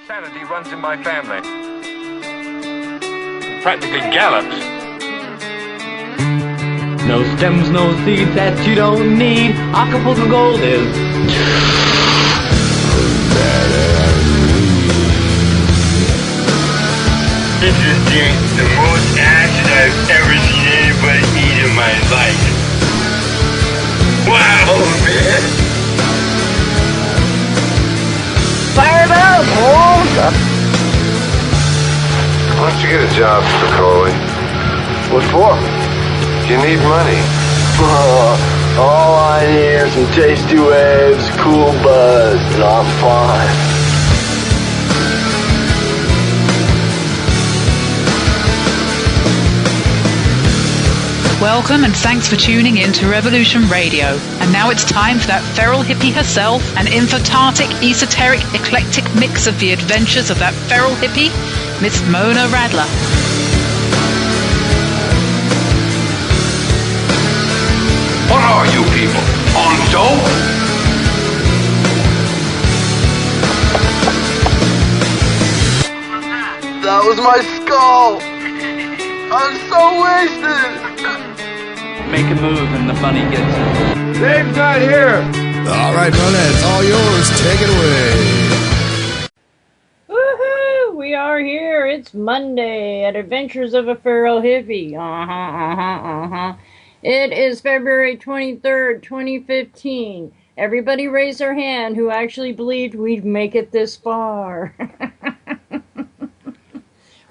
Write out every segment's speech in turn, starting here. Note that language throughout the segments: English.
Insanity runs in my family. Practically gallops. No stems, no seeds that you don't need. Acapulco Gold is. This is the most acid I've ever seen anybody eat in my life. Wow, man! Fire it up, Holmes! Why don't you get a job, Spicoli? What for? You need money. All I need are some tasty waves, cool buzz, and I'm fine. Welcome and thanks for tuning in to Revolution Radio. And now it's time for that feral hippie herself, an infotartic, esoteric, eclectic mix of the adventures of that feral hippie, Miss Mona Radler. What are you people? On dope? That was my skull! I'm so wasted! Make a move and the money gets it. Dave's not here. All right, Mona, it's all yours. Take it away. Woohoo! We are here. It's Monday at Adventures of a Feral Hippie. It is February 23rd, 2015. Everybody raise their hand who actually believed we'd make it this far.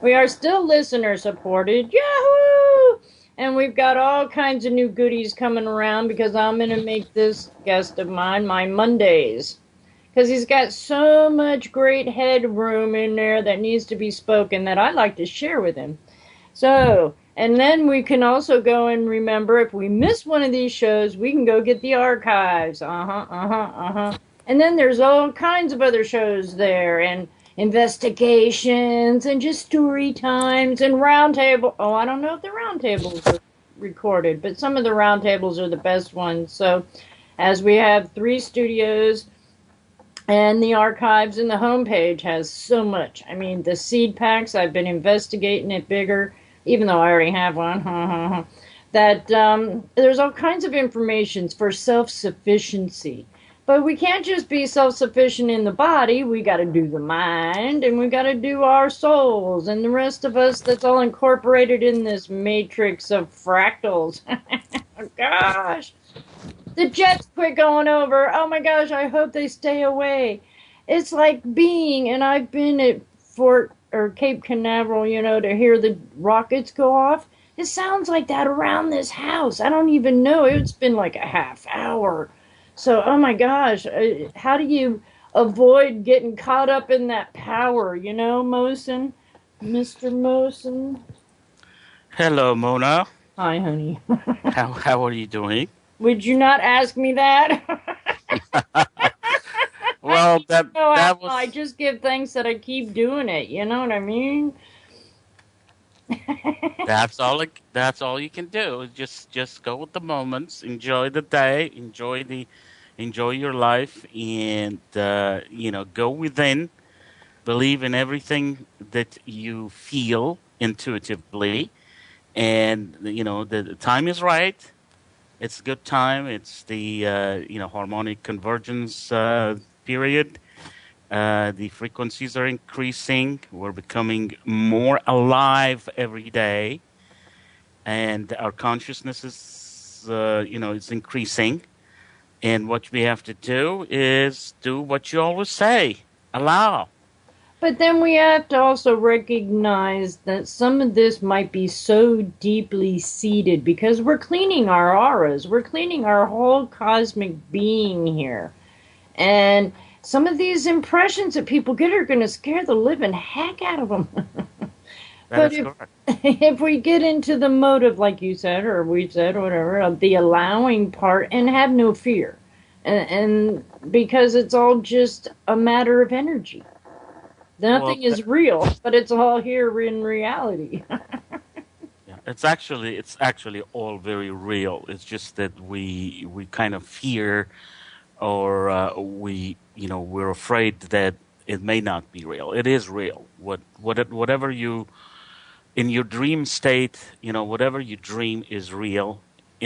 We are still listener supported. Yahoo! And we've got all kinds of new goodies coming around because I'm going to make this guest of mine my Mondays. Because he's got so much great headroom in there that needs to be spoken that I'd like to share with him. So, and then we can also go and remember if we miss one of these shows, we can go get the archives. And then there's all kinds of other shows there and investigations and just story times and roundtable. Oh, I don't know if the roundtables are recorded, but some of the roundtables are the best ones. So as we have 3 studios and the archives and the homepage has so much. I mean, the seed packs, I've been investigating it bigger, even though I already have one, that there's all kinds of information for self-sufficiency. But we can't just be self-sufficient in the body. We got to do the mind, and we got to do our souls, and the rest of us that's all incorporated in this matrix of fractals. Oh, gosh. The jets quit going over. Oh, my gosh, I hope they stay away. It's like being, and I've been at Fort or Cape Canaveral, you know, to hear the rockets go off. It sounds like that around this house. I don't even know. It's been like a half hour. So, oh my gosh, how do you avoid getting caught up in that power, you know, Mohsen? Mr. Mohsen? Hello, Mona. Hi, honey. How are you doing? Would you not ask me that? Well, that was... I just give thanks that I keep doing it, you know what I mean? That's all you can do. Just go with the moments, enjoy the day, enjoy your life, and go within, believe in everything that you feel intuitively, and the time is right. It's a good time. It's the harmonic convergence period. The frequencies are increasing. We're becoming more alive every day, and our consciousness is, it's increasing. And what we have to do is do what you always say: allow. But then we have to also recognize that some of this might be so deeply seated because we're cleaning our auras. We're cleaning our whole cosmic being here, and some of these impressions that people get are going to scare the living heck out of them. But if we get into the motive, like you said, or we said, or whatever, of the allowing part and have no fear, and because it's all just a matter of energy. Nothing is real, but it's all here in reality. Yeah, it's actually all very real. It's just that we kind of fear, or we're afraid that it may not be real. It is real. Whatever you in your dream state, whatever you dream is real.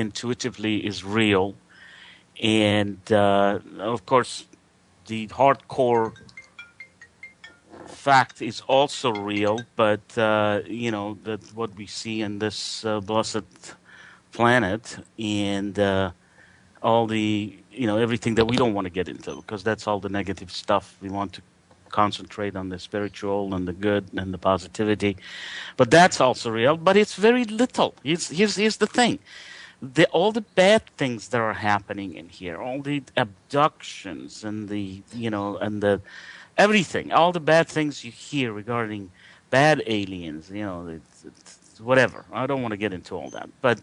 Intuitively is real, and of course, the hardcore fact is also real. But that what we see in this blessed planet and all the everything that we don't want to get into, because that's all the negative stuff. We want to concentrate on the spiritual and the good and the positivity, but that's also real. But it's very little. Here's the thing: all the bad things that are happening in here, all the abductions and the and the everything, all the bad things you hear regarding bad aliens, it's whatever. I don't want to get into all that, but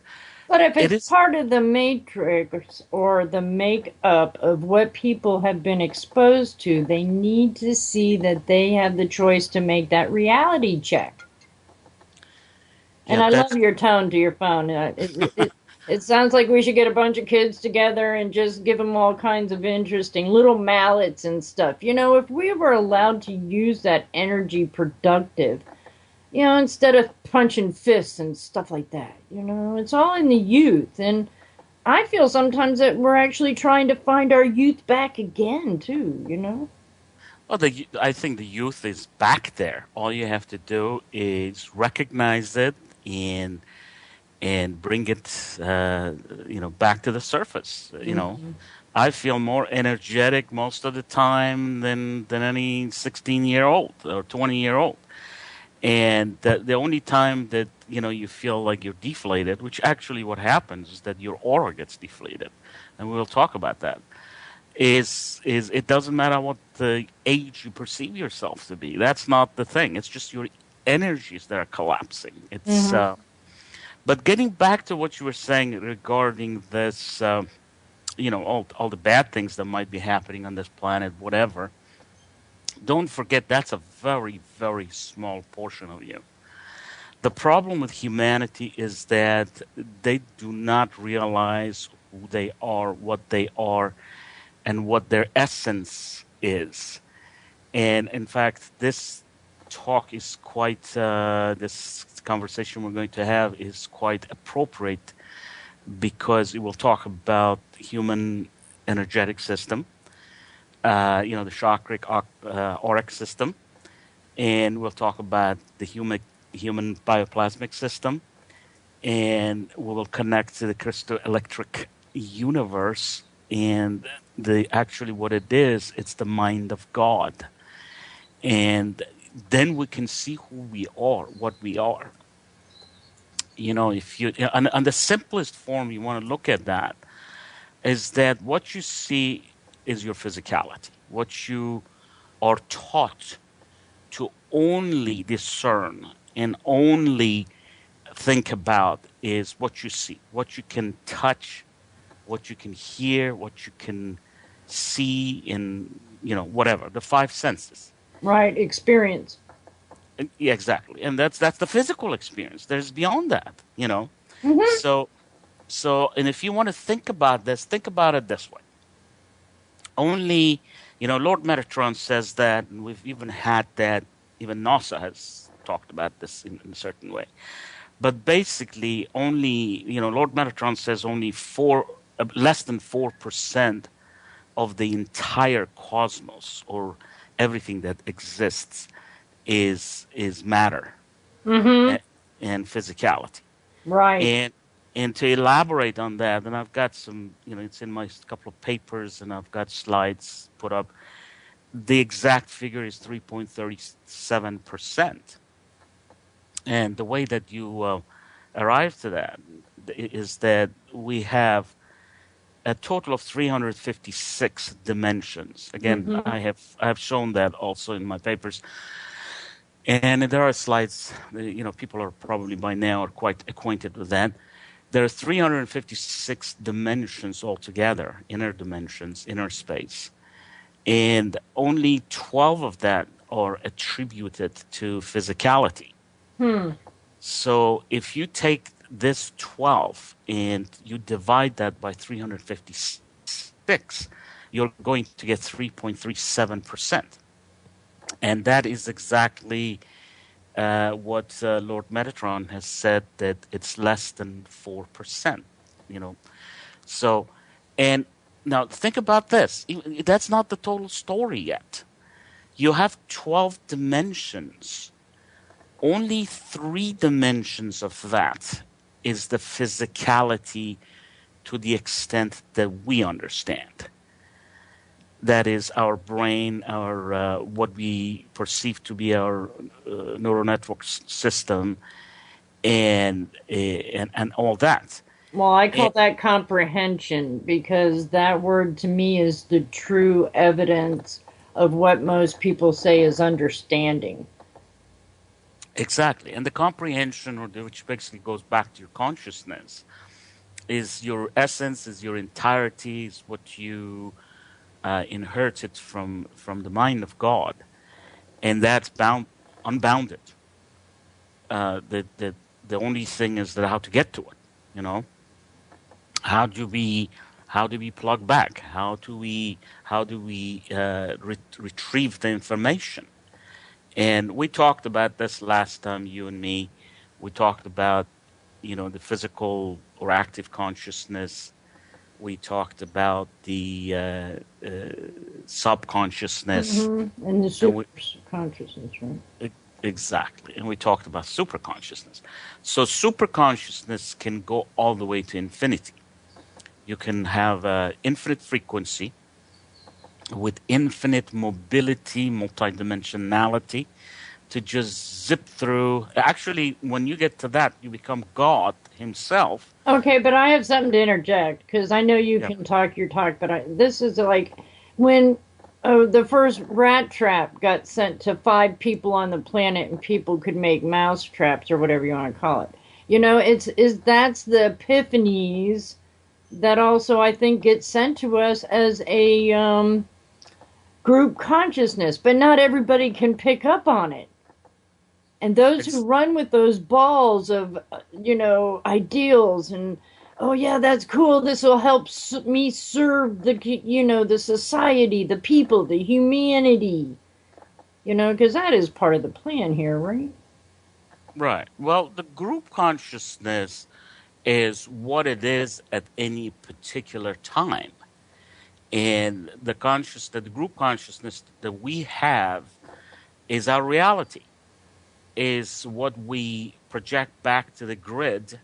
if it it's is. part of the matrix or the makeup of what people have been exposed to, they need to see that they have the choice to make that reality check. And Yeah, I that's love your tone to your phone. It sounds like we should get a bunch of kids together and just give them all kinds of interesting little mallets and stuff. If we were allowed to use that energy productive, instead of punching fists and stuff like that, it's all in the youth. And I feel sometimes that we're actually trying to find our youth back again, too. Well, I think the youth is back there. All you have to do is recognize it and bring it, back to the surface. I feel more energetic most of the time than any 16-year-old or 20-year-old. And the only time that you feel like you're deflated, which actually what happens is that your aura gets deflated, and we'll talk about that. Is it doesn't matter what the age you perceive yourself to be. That's not the thing. It's just your energies that are collapsing. It's but getting back to what you were saying regarding this, all the bad things that might be happening on this planet, whatever. Don't forget that's a very, very small portion of you. The problem with humanity is that they do not realize who they are, what they are, and what their essence is. And in fact, this talk is quite, this conversation we're going to have is quite appropriate, because it will talk about human energetic system, the chakric auric system, and we'll talk about the human bioplasmic system, and we will connect to the crystal electric universe. And actually what it is, it's the mind of God. And then we can see who we are, what we are. If you on the simplest form you want to look at that is that what you see is your physicality. What you are taught to only discern and only think about is what you see, what you can touch, what you can hear, what you can see in, whatever, the five senses. Right, experience. Yeah, exactly. And that's the physical experience. There's beyond that, And if you want to think about this, think about it this way. Only, Lord Metatron says that, and we've even had that, even NASA has talked about this in a certain way. But basically, only, Lord Metatron says only less than 4% of the entire cosmos or everything that exists is matter and physicality. Right. And to elaborate on that, and I've got some, it's in my couple of papers, and I've got slides put up. The exact figure is 3.37%. And the way that you arrive to that is that we have a total of 356 dimensions. Again, I have shown that also in my papers. And there are slides, people are probably by now are quite acquainted with that. There are 356 dimensions altogether, inner dimensions, inner space. And only 12 of that are attributed to physicality. So if you take this 12 and you divide that by 356, you're going to get 3.37%. And that is exactly what Lord Metatron has said, that it's less than 4%, you know. So, and now think about this. That's not the total story yet. You have 12 dimensions. Only 3 dimensions of that is the physicality to the extent that we understand. That is our brain, our what we perceive to be our neural network system, and all that. Well, I call And, that comprehension because that word to me is the true evidence of what most people say is understanding. exactly, and the comprehension, which basically goes back to your consciousness, is your essence, is your entirety, is what you inherited from the mind of God, and that's unbounded. The only thing is that how to get to it. You know, how do we plug back? How do we retrieve the information? And we talked about this last time, you and me. We talked about, the physical or active consciousness. We talked about the subconsciousness, And the and we super consciousness, right? e- exactly, and we talked about superconsciousness. So superconsciousness can go all the way to infinity. You can have infinite frequency with infinite mobility, multidimensionality, to just zip through. Actually, when you get to that, you become God Himself. Okay, but I have something to interject because I know you Yeah. can talk your talk, but this is like when the first rat trap got sent to 5 people on the planet, and people could make mouse traps or whatever you want to call it. That's the epiphanies that also I think get sent to us as a group consciousness, but not everybody can pick up on it. And those who run with those balls of, ideals and, oh yeah, that's cool. This will help me serve the society, the people, the humanity, because that is part of the plan here, right? Right. Well, the group consciousness is what it is at any particular time. And the group consciousness that we have is our reality, is what we project back to the grid.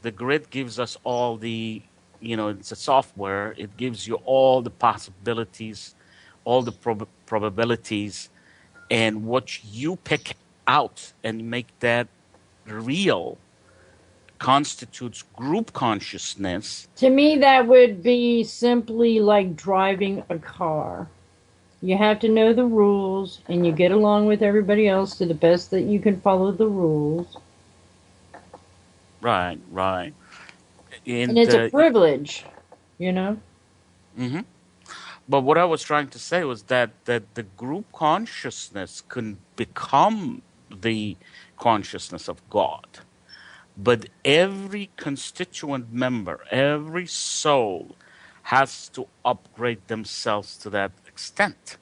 The grid gives us all it's a software. It gives you all the possibilities, all the probabilities, and what you pick out and make that real constitutes group consciousness. To me, that would be simply like driving a car. You have to know the rules, and you get along with everybody else to the best that you can follow the rules. Right, right. And it's a privilege, Mm-hmm. But what I was trying to say was that the group consciousness can become the consciousness of God. But every constituent member, every soul has to upgrade themselves to that extent.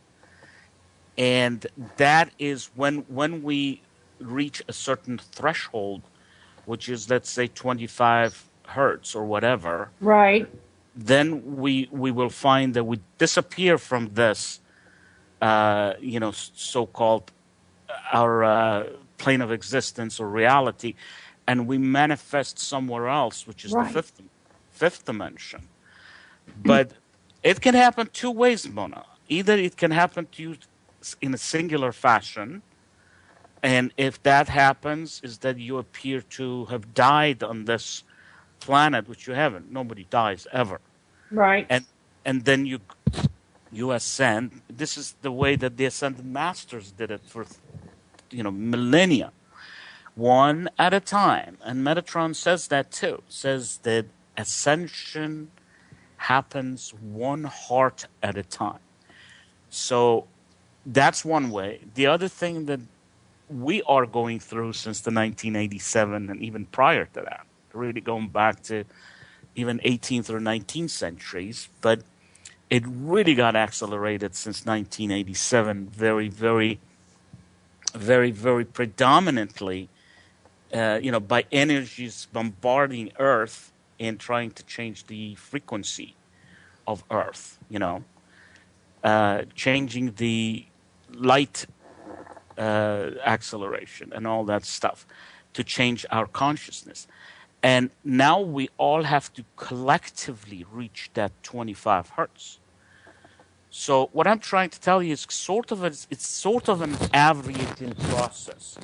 And that is when we reach a certain threshold, which is, let's say, 25 hertz or whatever, Right. then we will find that we disappear from this, so-called our plane of existence or reality, and we manifest somewhere else, which is Right. the fifth dimension. But it can happen 2 ways, Mona. Either it can happen to you in a singular fashion, and if that happens, is that you appear to have died on this planet, which you haven't. Nobody dies ever. Right. And then you ascend. This is the way that the ascended masters did it for millennia, one at a time. And Metatron says that too. Says that ascension happens one heart at a time. So that's one way. The other thing that we are going through since the 1987 and even prior to that, really going back to even 18th or 19th centuries, but it really got accelerated since 1987 very, very very, very predominantly, by energies bombarding Earth and trying to change the frequency of Earth, changing the light acceleration and all that stuff to change our consciousness. And now we all have to collectively reach that 25 hertz. So what I'm trying to tell you is it's sort of an averaging process.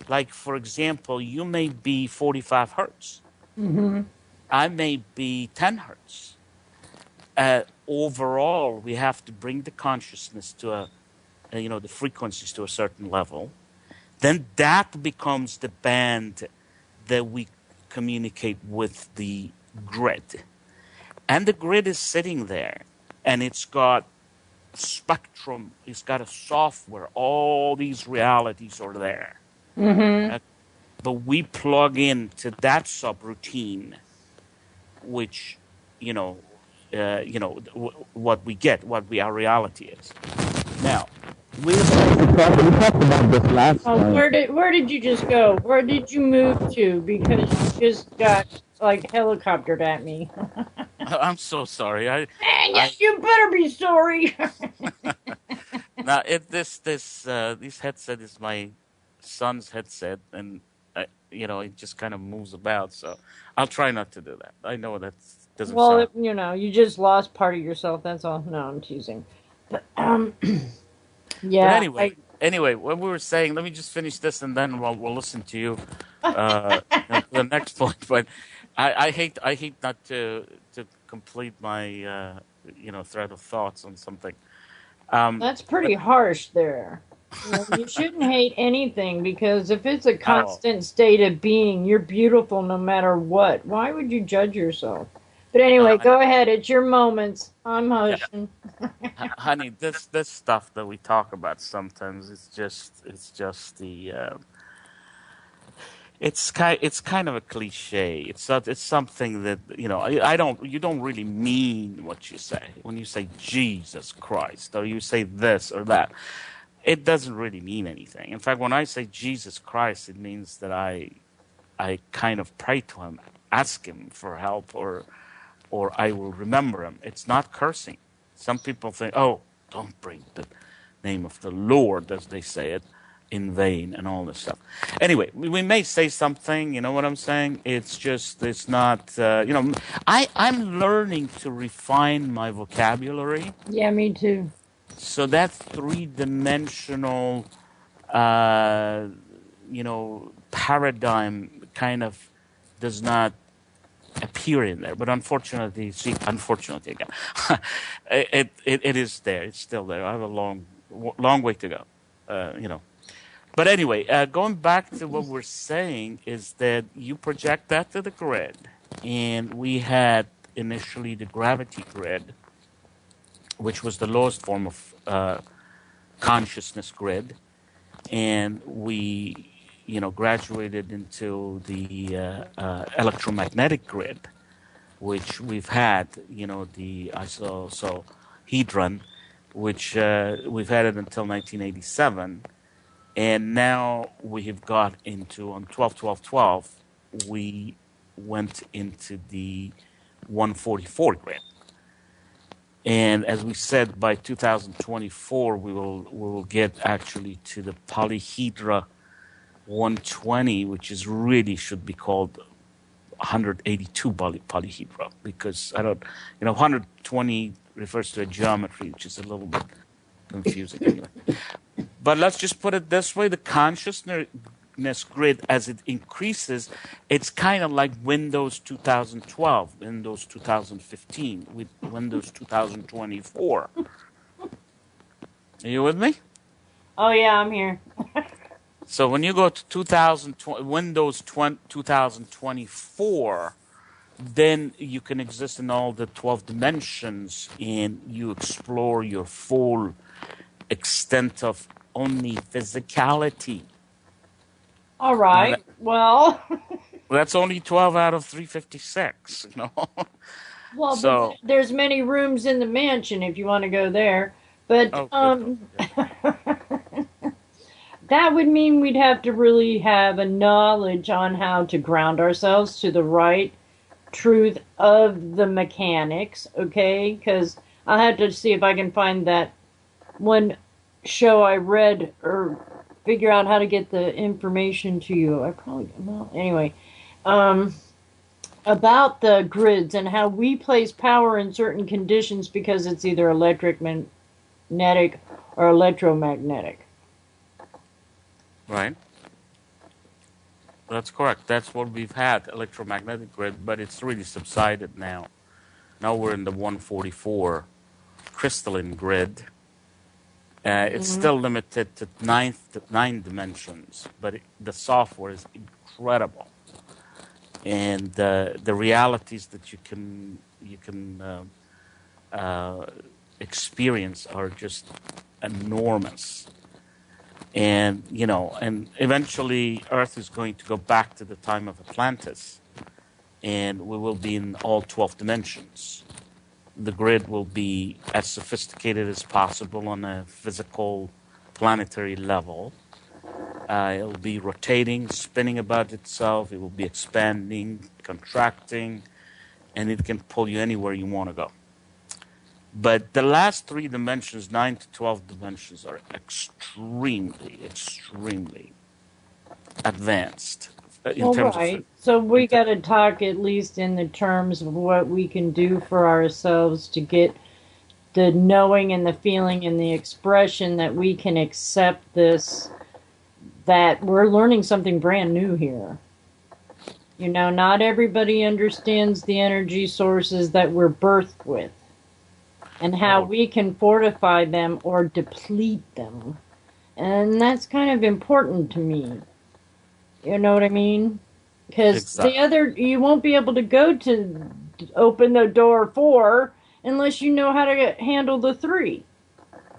Like, for example, you may be 45 hertz. Mm-hmm. I may be 10 hertz. Overall, we have to bring the consciousness to the frequencies to a certain level. Then that becomes the band that we communicate with the grid. And the grid is sitting there, and it's got spectrum, it's got a software, all these realities are there. Mm-hmm. But we plug into that subroutine, which, what we get, our reality is. Now, we talked about this last time. Where did you just go? Where did you move to? Because you just got helicoptered at me. I'm so sorry. You better be sorry. Now, this headset is my son's headset, and it just kind of moves about. So I'll try not to do that. I know that doesn't. Well, you just lost part of yourself. That's all. No, I'm teasing. But yeah. But anyway, what we were saying. Let me just finish this, and then we'll listen to you. The next point, but I hate not to complete my thread of thoughts on something. That's pretty harsh there. You shouldn't hate anything, because if it's a constant state of being, you're beautiful no matter what. Why would you judge yourself? But anyway, go ahead. It's your moments. I'm hushing. Yeah. Honey, this stuff that we talk about sometimes, it's just the. It's kind of a cliche. It's something that you don't really mean what you say when you say Jesus Christ, or you say this or that. It doesn't really mean anything. In fact, when I say Jesus Christ, it means that I kind of pray to him, ask him for help, or I will remember him. It's not cursing. Some people think, oh, don't bring the name of the Lord, as they say it, in vain, and all this stuff. Anyway, we may say something, you know what I'm saying? It's not, I'm learning to refine my vocabulary. Yeah, me too. So that three-dimensional, paradigm kind of does not appear in there. But unfortunately again, it is there. It's still there. I have a long way to go, But anyway, going back to what we're saying is that you project that to the grid, and we had initially the gravity grid, which was the lowest form of consciousness grid, and we, graduated into the electromagnetic grid, which we've had, the isohedron, which we've had it until 1987. And now we have got into, on 12-12-12, we went into the 144 grid. And as we said, by 2024, we will get actually to the polyhedra 120, which is really should be called 182 polyhedra, because 120 refers to a geometry, which is a little bit confusing anyway. But let's just put it this way: the consciousness grid, as it increases, it's kind of like Windows 2012, Windows 2015, with Windows 2024. Are you with me? Oh yeah, I'm here. So when you go to Windows 2024, then you can exist in all the 12 dimensions, and you explore your full extent of only physicality. All right. Well, that's only 12 out of 356, Well, but there's many rooms in the mansion if you want to go there. But that would mean we'd have to really have a knowledge on how to ground ourselves to the right truth of the mechanics, okay? Because I'll have to see if I can find that one show I read or figure out how to get the information to you. I probably, well, anyway. About the grids and how we place power in certain conditions because it's either electric, magnetic, or electromagnetic. Right. That's correct. That's what we've had, electromagnetic grid, but it's really subsided now. Now we're in the 144 crystalline grid. It's still limited to nine dimensions, but the software is incredible, and the realities that you can experience are just enormous. And and eventually Earth is going to go back to the time of Atlantis, and we will be in all 12 dimensions. The grid will be as sophisticated as possible on a physical planetary level. It'll be rotating, spinning about itself. It will be expanding, contracting, and it can pull you anywhere you want to go. But the last 3 dimensions, 9 to 12 dimensions, are extremely, extremely advanced in terms of. So we got to talk at least in the terms of what we can do for ourselves to get the knowing and the feeling and the expression that we can accept this, that we're learning something brand new here. Not everybody understands the energy sources that we're birthed with and how we can fortify them or deplete them. And that's kind of important to me. You know what I mean? Because you won't be able to go to open the door 4 unless you know how to handle the 3.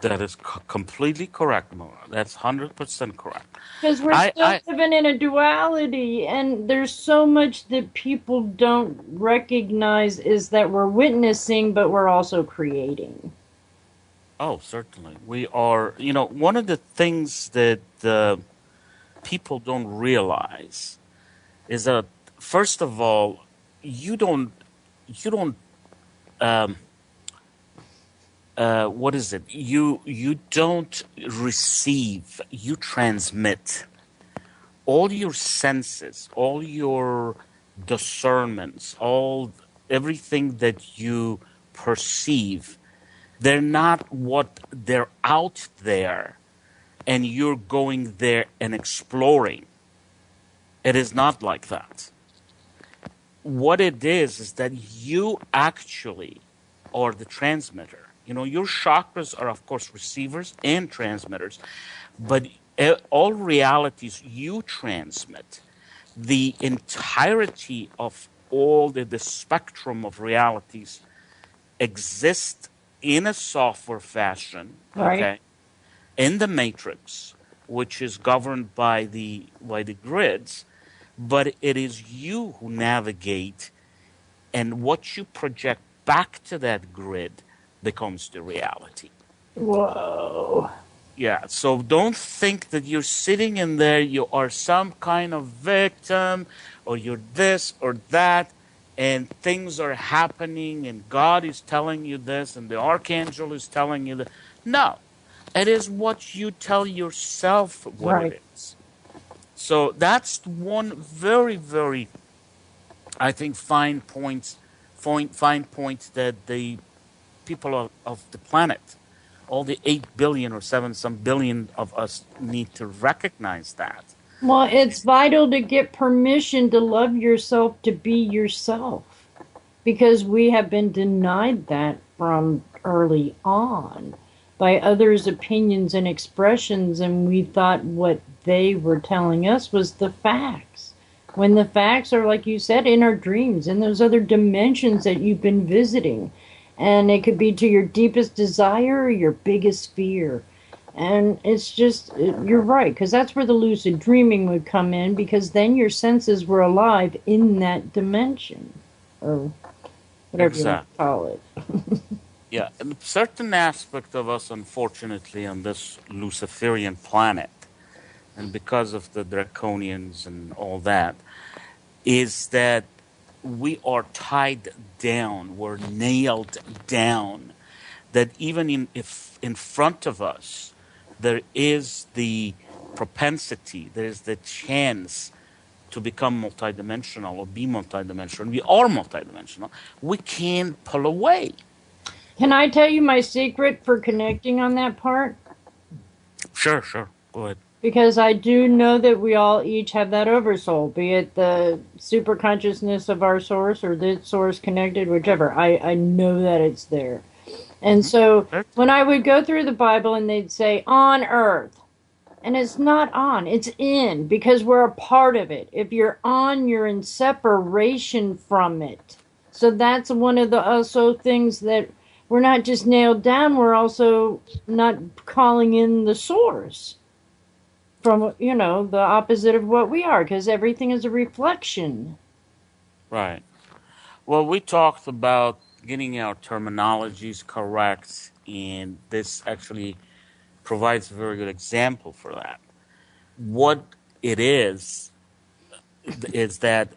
That is completely correct, Mona. That's 100% correct. Because we're still living in a duality, and there's so much that people don't recognize is that we're witnessing, but we're also creating. Oh, certainly. We are, one of the things that people don't realize is that, first of all, you don't what is it? You don't receive, you transmit. All your senses, all your discernments, everything that you perceive, they're not they're out there and you're going there and exploring. It is not like that. What it is that you actually are the transmitter. Your chakras are, of course, receivers and transmitters, but all realities you transmit. The entirety of all the spectrum of realities exist in a software fashion, okay, in the matrix, which is governed by the grids, but it is you who navigate, and what you project back to that grid becomes the reality. Whoa. Yeah, so don't think that you're sitting in there, you are some kind of victim, or you're this or that, and things are happening, and God is telling you this, and the archangel is telling you that. No, it is what you tell yourself what it is. So that's one very, very, I think, fine point that the people of the planet, all the 8 billion or 7-some billion of us, need to recognize that. Well, it's vital to get permission to love yourself, to be yourself, because we have been denied that from early on by others' opinions and expressions, and we thought what they were telling us was the facts. When the facts are, like you said, in our dreams, in those other dimensions that you've been visiting. And it could be to your deepest desire or your biggest fear. And it's just, you're right, because that's where the lucid dreaming would come in, because then your senses were alive in that dimension, or whatever you want to call it. Yeah, a certain aspect of us, unfortunately, on this Luciferian planet and because of the draconians and all that, is that we are tied down, we're nailed down, that even if in front of us there is the propensity, there is the chance to become multidimensional or be multidimensional, we are multidimensional, we can't pull away. Can I tell you my secret for connecting on that part? Sure, go ahead. Because I do know that we all each have that oversoul, be it the super consciousness of our source or the source connected, whichever. I know that it's there. And so when I would go through the Bible and they'd say, on earth, and it's not on, it's in, because we're a part of it. If you're on, you're in separation from it. So that's one of the also things that we're not just nailed down, we're also not calling in the source from, the opposite of what we are, because everything is a reflection. Right. Well, we talked about getting our terminologies correct, and this actually provides a very good example for that. What it is that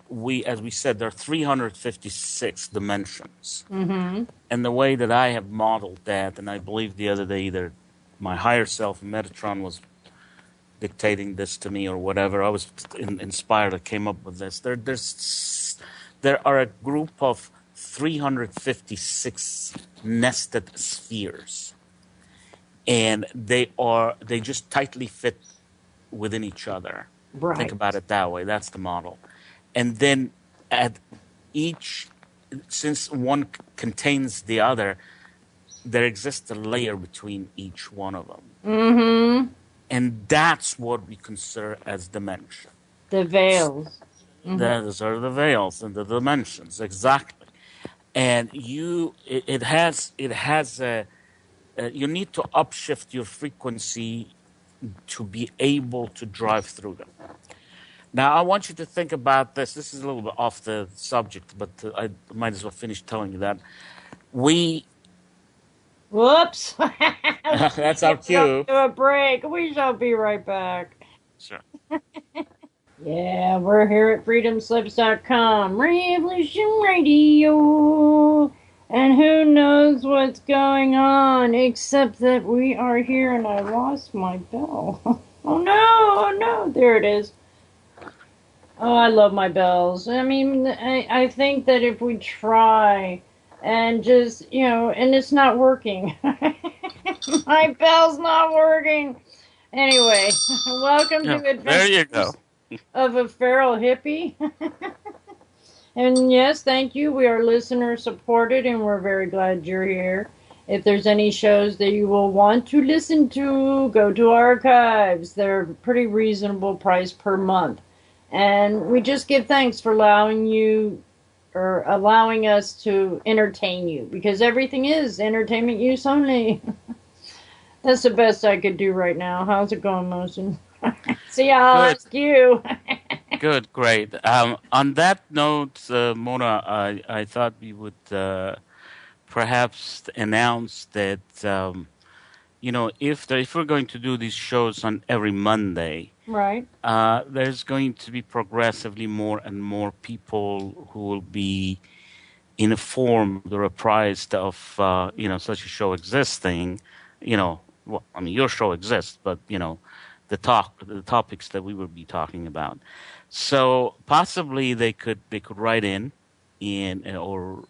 as we said, there are 356 dimensions. Mm-hmm. And the way that I have modeled that, and I believe the other day either my higher self, Metatron, was dictating this to me or whatever, I was inspired, I came up with this. There are a group of 356 nested spheres. And they just tightly fit within each other. Right. Think about it that way. That's the model. And then at each, since one contains the other, there exists a layer between each one of them. Mm-hmm. And that's what we consider as dimension. The veils. Mm-hmm. Those are the veils and the dimensions, exactly. And it has a, you need to upshift your frequency to be able to drive through them. Now, I want you to think about this. This is a little bit off the subject, but I might as well finish telling you that. Whoops. That's our cue. Do a break. We shall be right back. Sure. Yeah, we're here at freedomslips.com. Revolution Radio. And who knows what's going on, except that we are here and I lost my bell. Oh no, there it is. Oh, I love my bells. I mean, I think that if we try and just, and it's not working. My bell's not working. Anyway, welcome to Adventures there you go. of a Feral Hippie. And yes, thank you. We are listener supported and we're very glad you're here. If there's any shows that you will want to listen to, go to archives. They're pretty reasonable price per month. And we just give thanks for allowing us to entertain you, because everything is entertainment use only. That's the best I could do right now. How's it going, Mohsen? See, I'll ask you. Good, great. On that note, Mona, I thought we would perhaps announce that, if we're going to do these shows on every Monday, right? There's going to be progressively more and more people who will be informed or apprised of, such a show existing. Your show exists, but, the topics that we will be talking about. So possibly they could write in or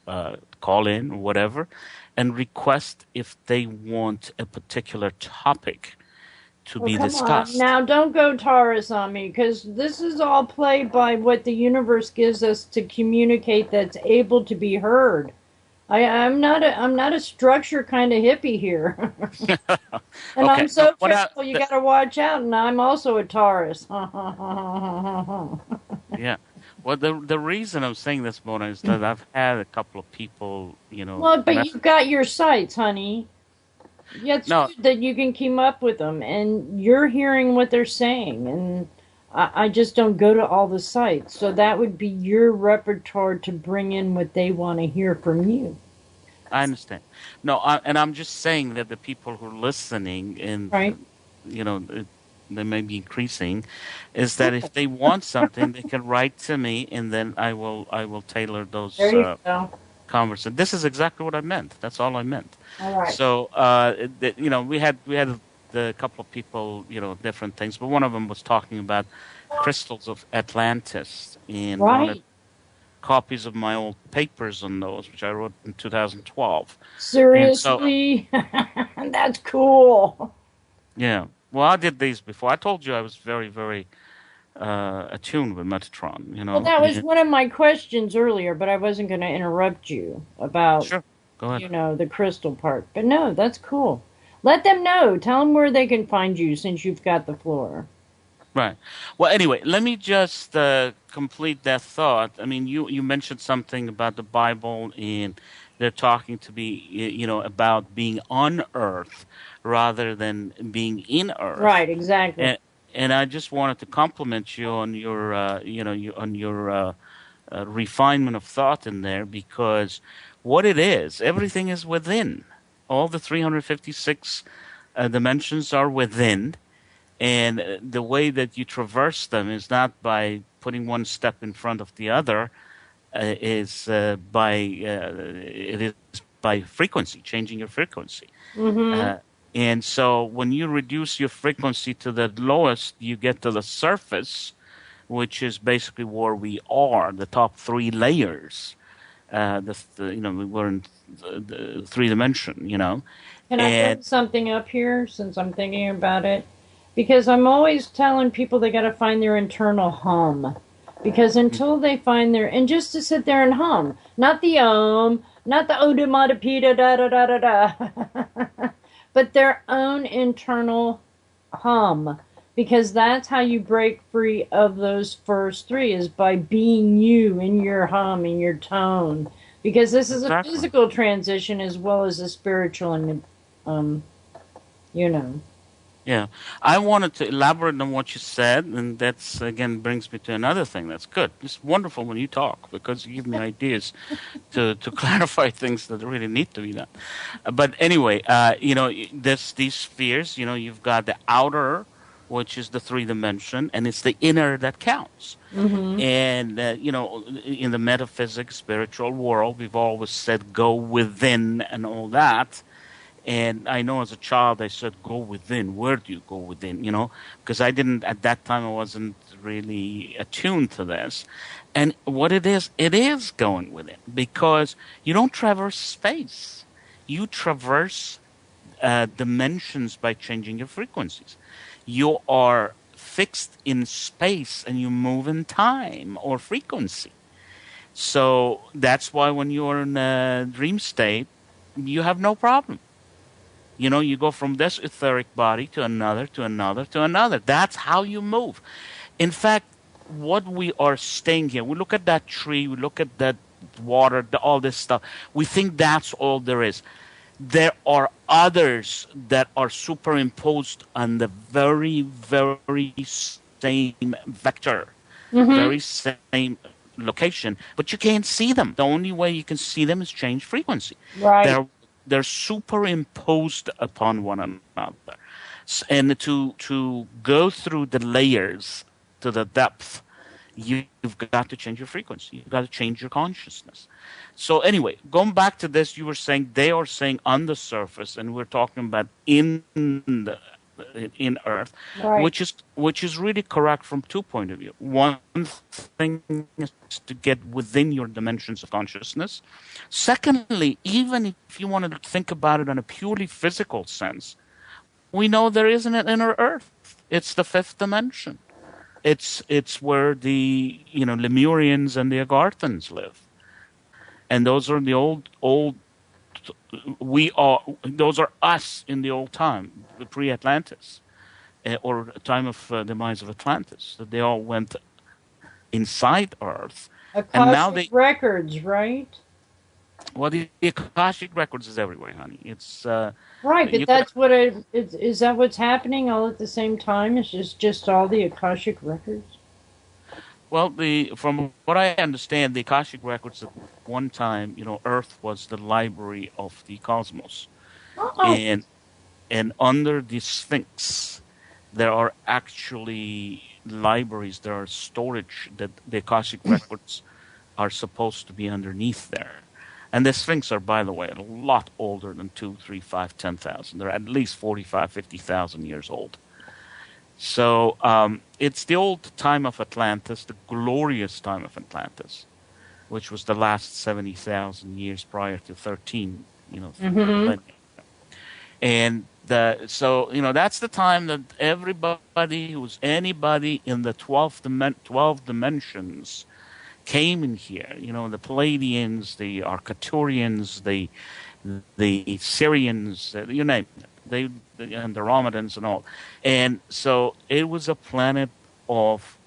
call in or whatever and request if they want a particular topic to be discussed. Now, don't go Taurus on me, because this is all played by what the universe gives us to communicate that's able to be heard. I'm not a structure kind of hippie here. And okay. I'm so careful, you got to watch out, and I'm also a Taurus. Yeah. Well, the reason I'm saying this, Mona, is that I've had a couple of people, Well, but you've got your sites, honey. Yeah, it's good that you can keep up with them, and you're hearing what they're saying, and I just don't go to all the sites. So that would be your repertoire to bring in what they want to hear from you. I understand. No, and I'm just saying that the people who are listening and, right. they may be increasing, is that if they want something, they can write to me, and then I will tailor those There you go. conversations. This is exactly what I meant. That's all I meant. All right. So we had a couple of people, different things, but one of them was talking about crystals of Atlantis and wanted Right. copies of my old papers on those, which I wrote in 2012. And so, Seriously? That's cool. yeah. Well, I did these before. I told you I was very, very attuned with Metatron. Well, that was And- one of my questions earlier, but I wasn't going to interrupt you about, Sure. Go ahead. the crystal part. But no, that's cool. Let them know. Tell them where they can find you since you've got the floor. Right. Well, anyway, let me just complete that thought. I mean, you mentioned something about the Bible, and they're talking to be, about being on Earth rather than being in Earth. Right, exactly. And I just wanted to compliment you on your, refinement of thought in there, because what it is, everything is within. All the 356 dimensions are within. And the way that you traverse them is not by putting one step in front of the other, it is by frequency, changing your frequency. Mm-hmm. And so when you reduce your frequency to the lowest, you get to the surface, which is basically where we are, the top three layers. We're in the three dimension, Can I put something up here since I'm thinking about it? Because I'm always telling people they got to find their internal hum. Because until they find and just to sit there and hum, not the not the odomatopoeia da da da da da, but their own internal hum. Because that's how you break free of those first three, is by being you in your hum, in your tone. Because this is a physical transition as well as a spiritual and, Yeah, I wanted to elaborate on what you said, and that's again brings me to another thing. That's good. It's wonderful when you talk because you give me ideas to clarify things that really need to be done. But anyway, there's these spheres. You've got the outer, which is the three dimension, and it's the inner that counts. Mm-hmm. And in the metaphysics, spiritual world, we've always said go within and all that. And I know as a child I said, go within. Where do you go within? Because I didn't, at that time, I wasn't really attuned to this. And what it is going within. Because you don't traverse space. You traverse dimensions by changing your frequencies. You are fixed in space and you move in time or frequency. So that's why when you're in a dream state, you have no problem. You go from this etheric body to another, to another, to another. That's how you move. In fact, what we are staying here, we look at that tree, we look at that water, all this stuff. We think that's all there is. There are others that are superimposed on the very, very same vector, very same location, but you can't see them. The only way you can see them is change frequency. Right. They're superimposed upon one another. And to go through the layers to the depth, you've got to change your frequency. You've got to change your consciousness. So anyway, going back to this, you were saying they are saying on the surface, and we're talking about in Earth, Right. which is really correct from two point of view. One thing is to get within your dimensions of consciousness. Secondly, even if you want to think about it in a purely physical sense, we know there isn't an inner Earth. It's the fifth dimension. It's where the Lemurians and the Agarthans live, and those are the old. Those are us in the old time, the pre-Atlantis, or time of demise of Atlantis. That they all went inside Earth, Akashic and now they. records, right? Well, the Akashic records is everywhere, honey. It's right, but that's what is that what's happening all at the same time? It's just all the Akashic records. Well, from what I understand, the Akashic records at one time, Earth was the library of the cosmos, and under the Sphinx, there are actually libraries, there are storage that the Akashic records are supposed to be underneath there. And the Sphinx are, by the way, a lot older than 2, 3, 5, 10,000. They're at least 45, 50,000 years old. So it's the old time of Atlantis, the glorious time of Atlantis, which was the last 70,000 years prior to 13, millennia. And so, that's the time that everybody who's anybody in the 12 dimensions came in here. The Palladians, the Arcturians, the Syrians, you name it, and the Ramadan and all. And so it was a planet of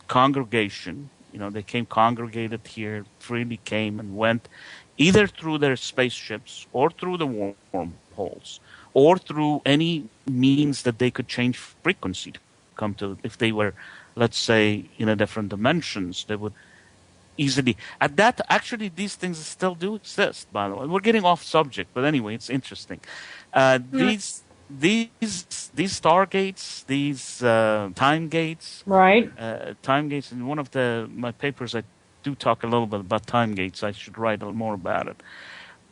congregation. They congregated here, freely came and went, either through their spaceships or through the wormholes or through any means that they could change frequency to come to. If they were, let's say, in a different dimensions, they would easily. Actually, these things still do exist, by the way. We're getting off subject, but anyway, it's interesting. These stargates, these time gates, right? Time gates. In one of my papers, I do talk a little bit about time gates. I should write a little more about it.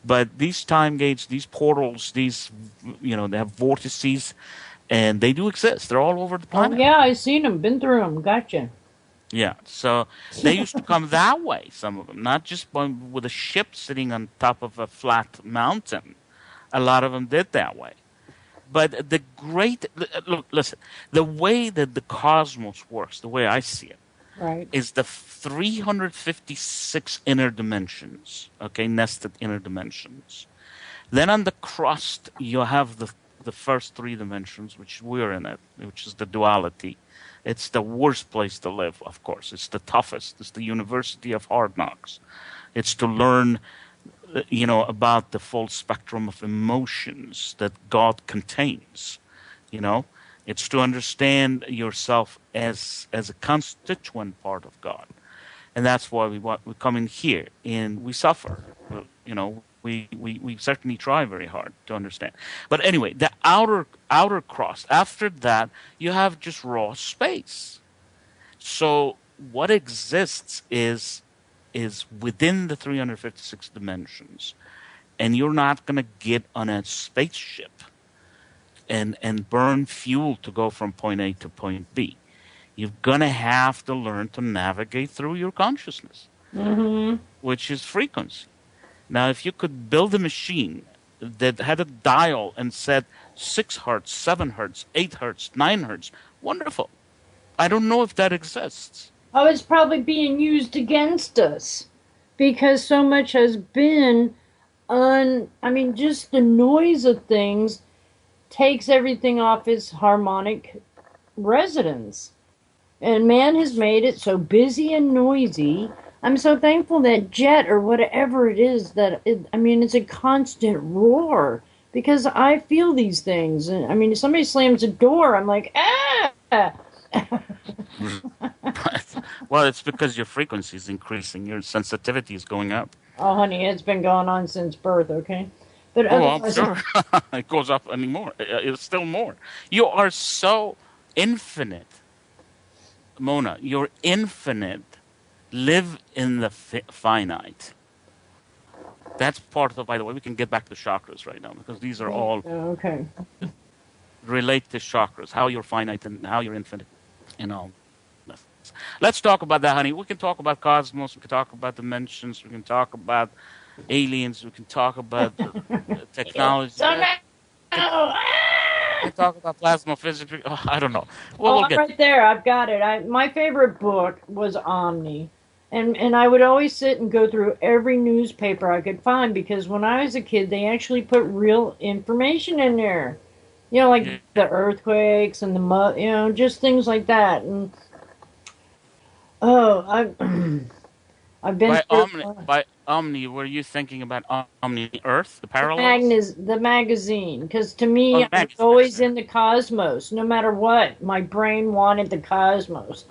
But these time gates, these portals, they have vortices, and they do exist. They're all over the planet. Oh, yeah, I've seen them, been through them. Gotcha. Yeah, so they used to come that way, some of them, not just with a ship sitting on top of a flat mountain. A lot of them did that way. But look, listen, the way that the cosmos works, the way I see it, right, is the 356 inner dimensions, nested inner dimensions. Then on the crust, you have the first 3 dimensions, which we're in it, which is the duality. It's the worst place to live, of course. It's the toughest. It's the university of hard knocks. It's to learn, about the full spectrum of emotions that God contains. It's to understand yourself as a constituent part of God. And that's why we come in here and we suffer. We certainly try very hard to understand. But anyway, the outer crust, after that, you have just raw space. So what exists is within the 356 dimensions. And you're not going to get on a spaceship and burn fuel to go from point A to point B. You're going to have to learn to navigate through your consciousness, which is frequency. Now, if you could build a machine that had a dial and said 6 hertz, 7 hertz, 8 hertz, 9 hertz, wonderful. I don't know if that exists. Oh, it's probably being used against us because so much has been just the noise of things takes everything off its harmonic resonance. And man has made it so busy and noisy. I'm so thankful that jet or whatever it is it's a constant roar because I feel these things. And if somebody slams a door, I'm like, ah! Well, it's because your frequency is increasing. Your sensitivity is going up. Oh, honey, it's been going on since birth, okay? But I'm sure. It goes up anymore. It's still more. You are so infinite, Mona. You're infinite. Live in the finite. That's part of, by the way, we can get back to chakras right now because these are all relate to chakras, how you're finite and how you're infinite and all. Let's talk about that, honey. We can talk about cosmos. We can talk about dimensions. We can talk about aliens. We can talk about technology. We can talk about plasma physics. Oh, I don't know. Well, right there. I've got it. My favorite book was Omni. And I would always sit and go through every newspaper I could find because when I was a kid, they actually put real information in there. The earthquakes and the just things like that. And I've been by Omni. Were you thinking about Omni Earth, the parallels? The magazine, because to me, I was always in the cosmos. No matter what, my brain wanted the cosmos.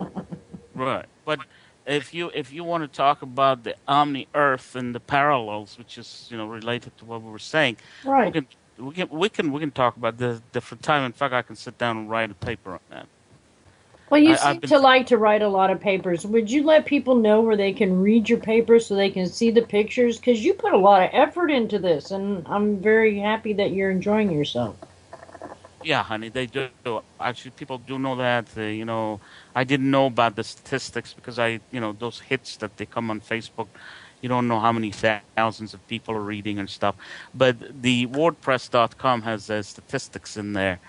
Right, but if you want to talk about the Omni Earth and the parallels, which is related to what we were saying, right? we can talk about this different time. In fact, I can sit down and write a paper on that. Well, you I've seem been to like to write a lot of papers. Would you let people know where they can read your papers so they can see the pictures? Because you put a lot of effort into this, and I'm very happy that you're enjoying yourself. Yeah, honey, they do. Actually, people do know that. I didn't know about the statistics because those hits that they come on Facebook, you don't know how many thousands of people are reading and stuff. But the WordPress.com has statistics in there,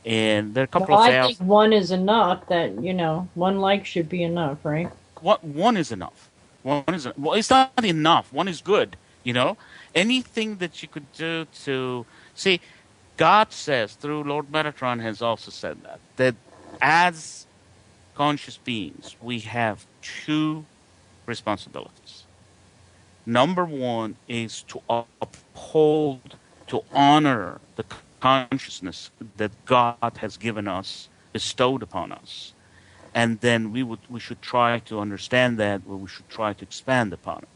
and there are a couple Well, of I think thousand. one is enough. That one like should be enough, right? One is enough. Well, it's not enough. One is good. Anything that you could do to see. God says, through Lord Metatron has also said that as conscious beings, we have two responsibilities. Number one is to uphold, to honor the consciousness that God has given us, bestowed upon us. And then we should try to understand that, we should try to expand upon it.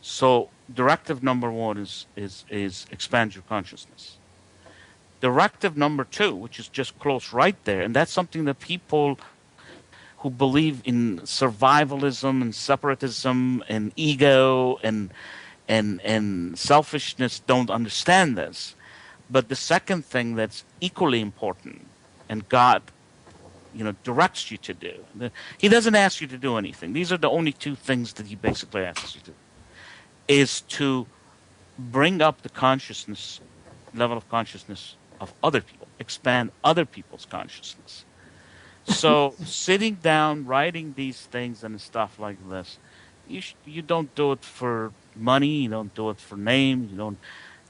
So directive number one is expand your consciousness. Directive number two, which is just close right there, and that's something that people who believe in survivalism and separatism and ego and selfishness don't understand this. But the second thing that's equally important, and God, directs you to do. He doesn't ask you to do anything. These are the only two things that he basically asks you to do, is to bring up the level of consciousness of other people, expand other people's consciousness. So sitting down, writing these things and stuff like this, you don't do it for money, you don't do it for name,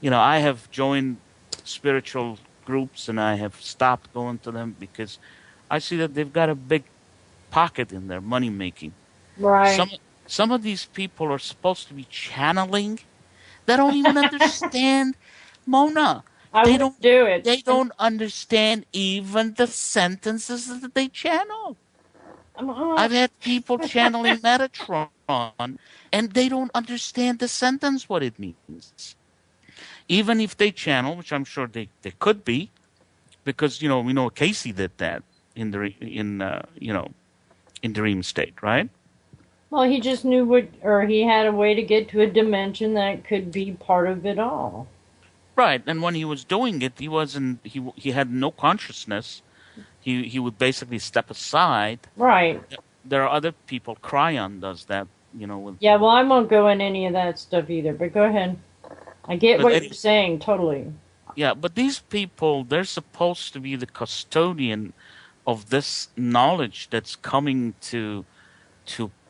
I have joined spiritual groups and I have stopped going to them because I see that they've got a big pocket in their money making. Right. Some of these people are supposed to be channeling. They don't even understand, Mona. I They wouldn't do it. They don't understand even the sentences that they channel. I've had people channeling Metatron, and they don't understand the sentence, what it means. Even if they channel, which I'm sure they could be, because we know Casey did that in dream state, right? Well, he just knew he had a way to get to a dimension that could be part of it all. Right, and when he was doing it, he had no consciousness. He would basically step aside. Right. There are other people. Cryon does that, Yeah, well, I won't go in any of that stuff either, but go ahead. I get what you're saying, totally. Yeah, but these people, they're supposed to be the custodian of this knowledge that's coming to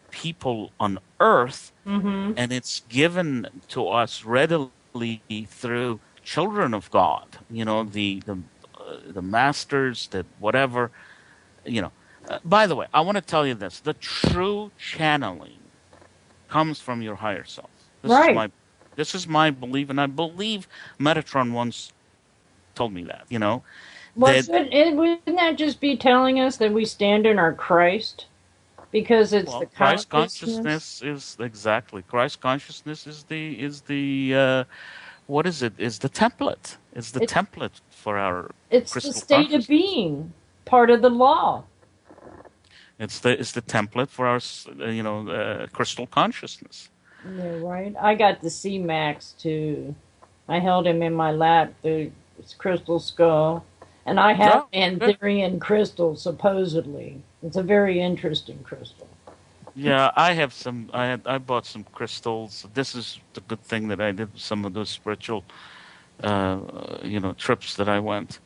people on Earth, and it's given to us readily through children of God, the masters, that whatever, By the way, I want to tell you this: the true channeling comes from your higher self. This is my belief, and I believe Metatron once told me that. Wouldn't that just be telling us that we stand in our Christ? Because it's the Christ consciousness is exactly Christ consciousness is the what is it? Is the template? It's the template for our. It's the state of being, part of the law. It's the template for our crystal consciousness. Yeah, right. I got the C-Max too. I held him in my lap, the crystal skull, and I have Anthurian crystal supposedly. It's a very interesting crystal. Yeah, I have some. I bought some crystals. This is the good thing that I did with some of those spiritual, trips that I went.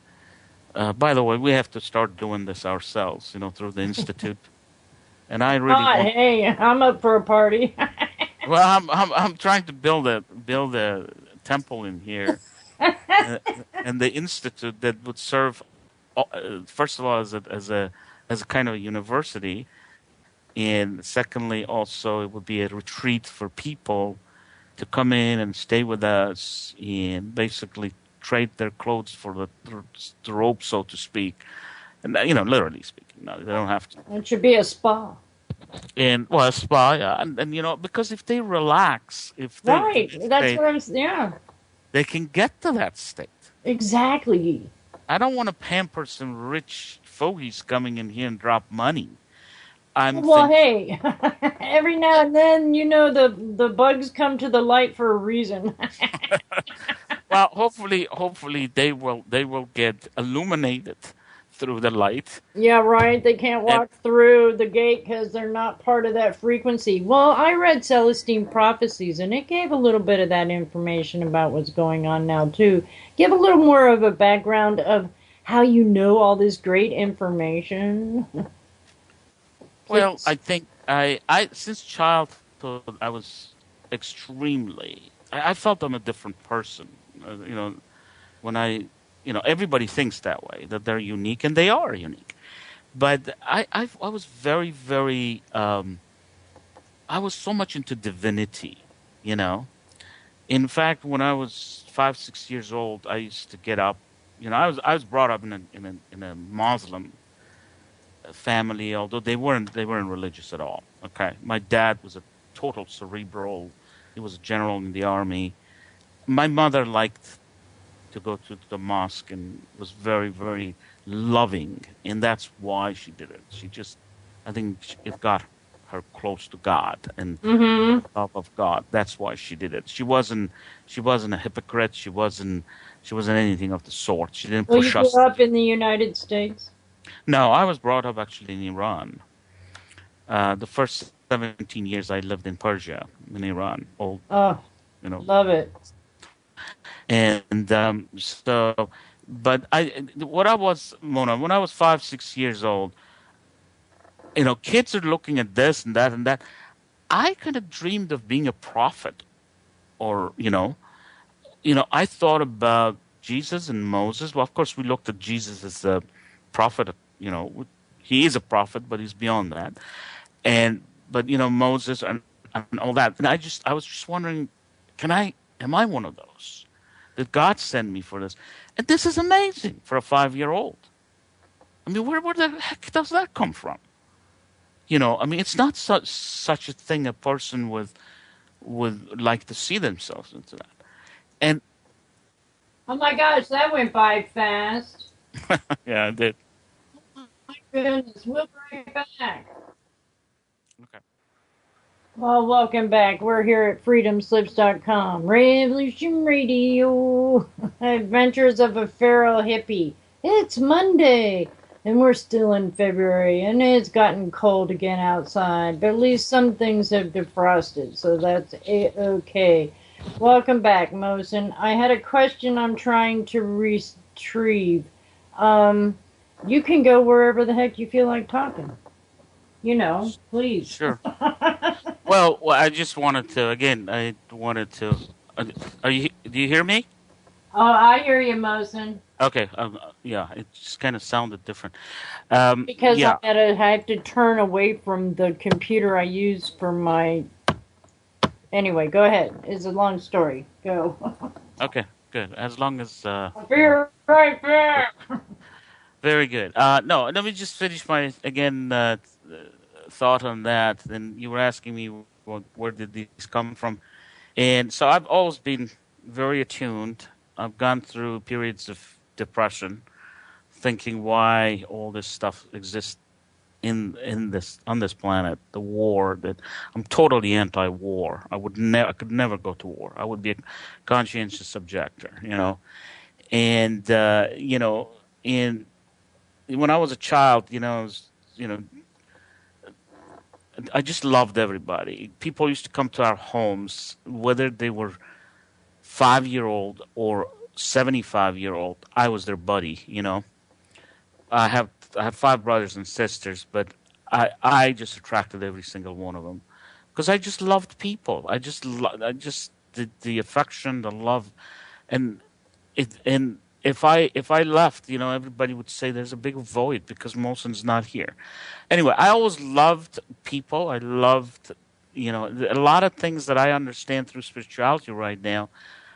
By the way, we have to start doing this ourselves, through the institute. And I really hey, I'm up for a party. Well, I'm trying to build a temple in here, and the institute that would serve, first of all, as a kind of a university. And secondly, also, it would be a retreat for people to come in and stay with us and basically trade their clothes for the robe, so to speak. And, literally speaking. No, they don't have to. It should be a spa. And, a spa, yeah. And because if they relax, that's what I'm saying, yeah. They can get to that state. Exactly. I don't want to pamper some rich fogies coming in here and drop money. I'm Well, thinking, hey, every now and then, the bugs come to the light for a reason. well, hopefully they will get illuminated through the light. Yeah, right. They can't And walk through the gate because they're not part of that frequency. Well, I read Celestine Prophecies, and it gave a little bit of that information about what's going on now, too. Give a little more of a background of how you know all this great information. well, Please. I think I since childhood I was extremely. I felt I'm a different person. When everybody thinks that way, that they're unique, and they are unique. But I was very, very, I was so much into divinity, you know. In fact, when I was 5, 6 years old, I used to get up. I was brought up in a Muslim family, although they weren't religious at all. Okay, my dad was a total cerebral. He was a general in the army. My mother liked to go to the mosque and was very, very loving, and that's why she did it. I think it got her close to God and Mm-hmm. love of God. That's why she did it. She wasn't a hypocrite. She wasn't anything of the sort. She didn't Well, you push grew us. up in the United States. No, I was brought up actually in Iran. The first 17 years I lived in Persia, in Iran. All Oh, you know, love it. and but what I was, Mona, when I was 5, 6 years old, kids are looking at this and that and that. I kind of dreamed of being a prophet, or I thought about Jesus and Moses. Well, of course, we looked at Jesus as a prophet. He is a prophet, but he's beyond that. And but Moses and all that. And I was just wondering, am I one of those? Did God send me for this? And this is amazing for a 5-year-old. I mean, where the heck does that come from? I mean, it's not such a thing a person would like to see themselves into that. And Oh my gosh, that went by fast. yeah, I did. My goodness, we'll be right back. Okay. Well, welcome back. We're here at freedomslips.com. Revolution Radio. Adventures of a Feral Hippie. It's Monday, and we're still in February, and it's gotten cold again outside, but at least some things have defrosted, so that's okay. Welcome back, Mohsen. I had a question I'm trying to retrieve. You can go wherever the heck you feel like talking. Please. Sure. Well, I just wanted to again. I wanted to. Are you? Do you hear me? Oh, I hear you, Mohsen. Okay. Yeah. It just kind of sounded different. Because Yeah. I have to turn away from the computer I use for my. Anyway, go ahead. It's a long story. Go. Okay. Good. As long as. I'll be right back. Very good. No. Let me just finish my again thought on that. Then you were asking me where did these come from, and so I've always been very attuned. I've gone through periods of depression, thinking why all this stuff exists in this on this planet. The war that I'm totally anti-war. I could never go to war. I would be a conscientious objector, and and when I was a child, I just loved everybody. People used to come to our homes, whether they were 5-year-old or 75-year-old. I was their buddy. I have 5 brothers and sisters, but I just attracted every single one of them because I just loved people. I just the affection, the love, and if I left, everybody would say there's a big void because Molson's not here. Anyway, I always loved people. I loved, a lot of things that I understand through spirituality right now.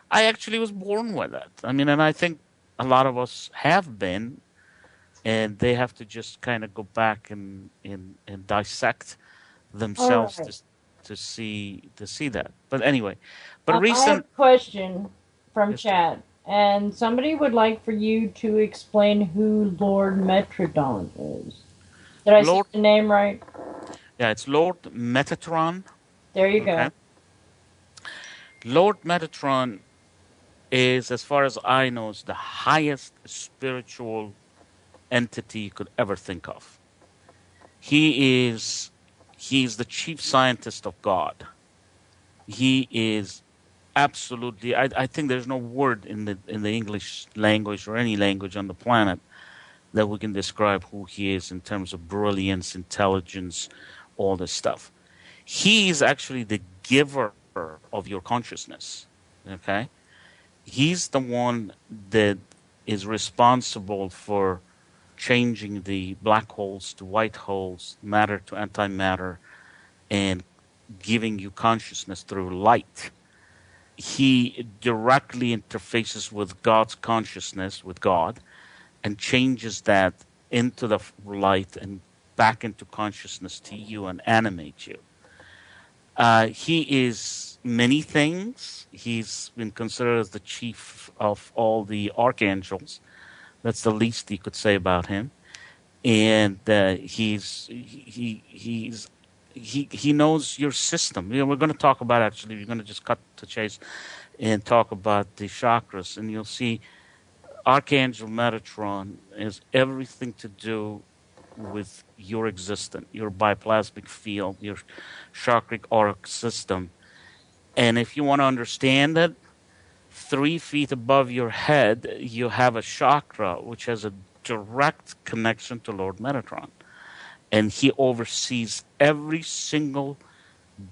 I actually was born with it. I mean, and I think a lot of us have been, and they have to just kind of go back and dissect All themselves right. to see that. But anyway, but I have recent. a question from Yes, dear. Chad. And somebody would like for you to explain who Lord Metrodon is. Did I say Lord, the name right? yeah, it's Lord Metatron. There you Okay. go. Lord Metatron is, as far as I know, is the highest spiritual entity you could ever think of. He is he's the chief scientist of God. He is absolutely, I think there's no word in the English language or any language on the planet that we can describe who he is in terms of brilliance, intelligence, all this stuff. He is actually the giver of your consciousness. Okay? He's the one that is responsible for changing the black holes to white holes, matter to antimatter, and giving you consciousness through light. He directly interfaces with God's consciousness, with God, and changes that into the light and back into consciousness to you and animate you. He is many things. He's been considered as the chief of all the archangels. That's the least you could say about him. And he knows your system. We're going to talk about, actually. We're going to just cut to chase and talk about the chakras, and you'll see Archangel Metatron has everything to do with your existence, your bioplasmic field, your chakric auric system. And if you want to understand it, 3 feet above your head, you have a chakra which has a direct connection to Lord Metatron. And he oversees every single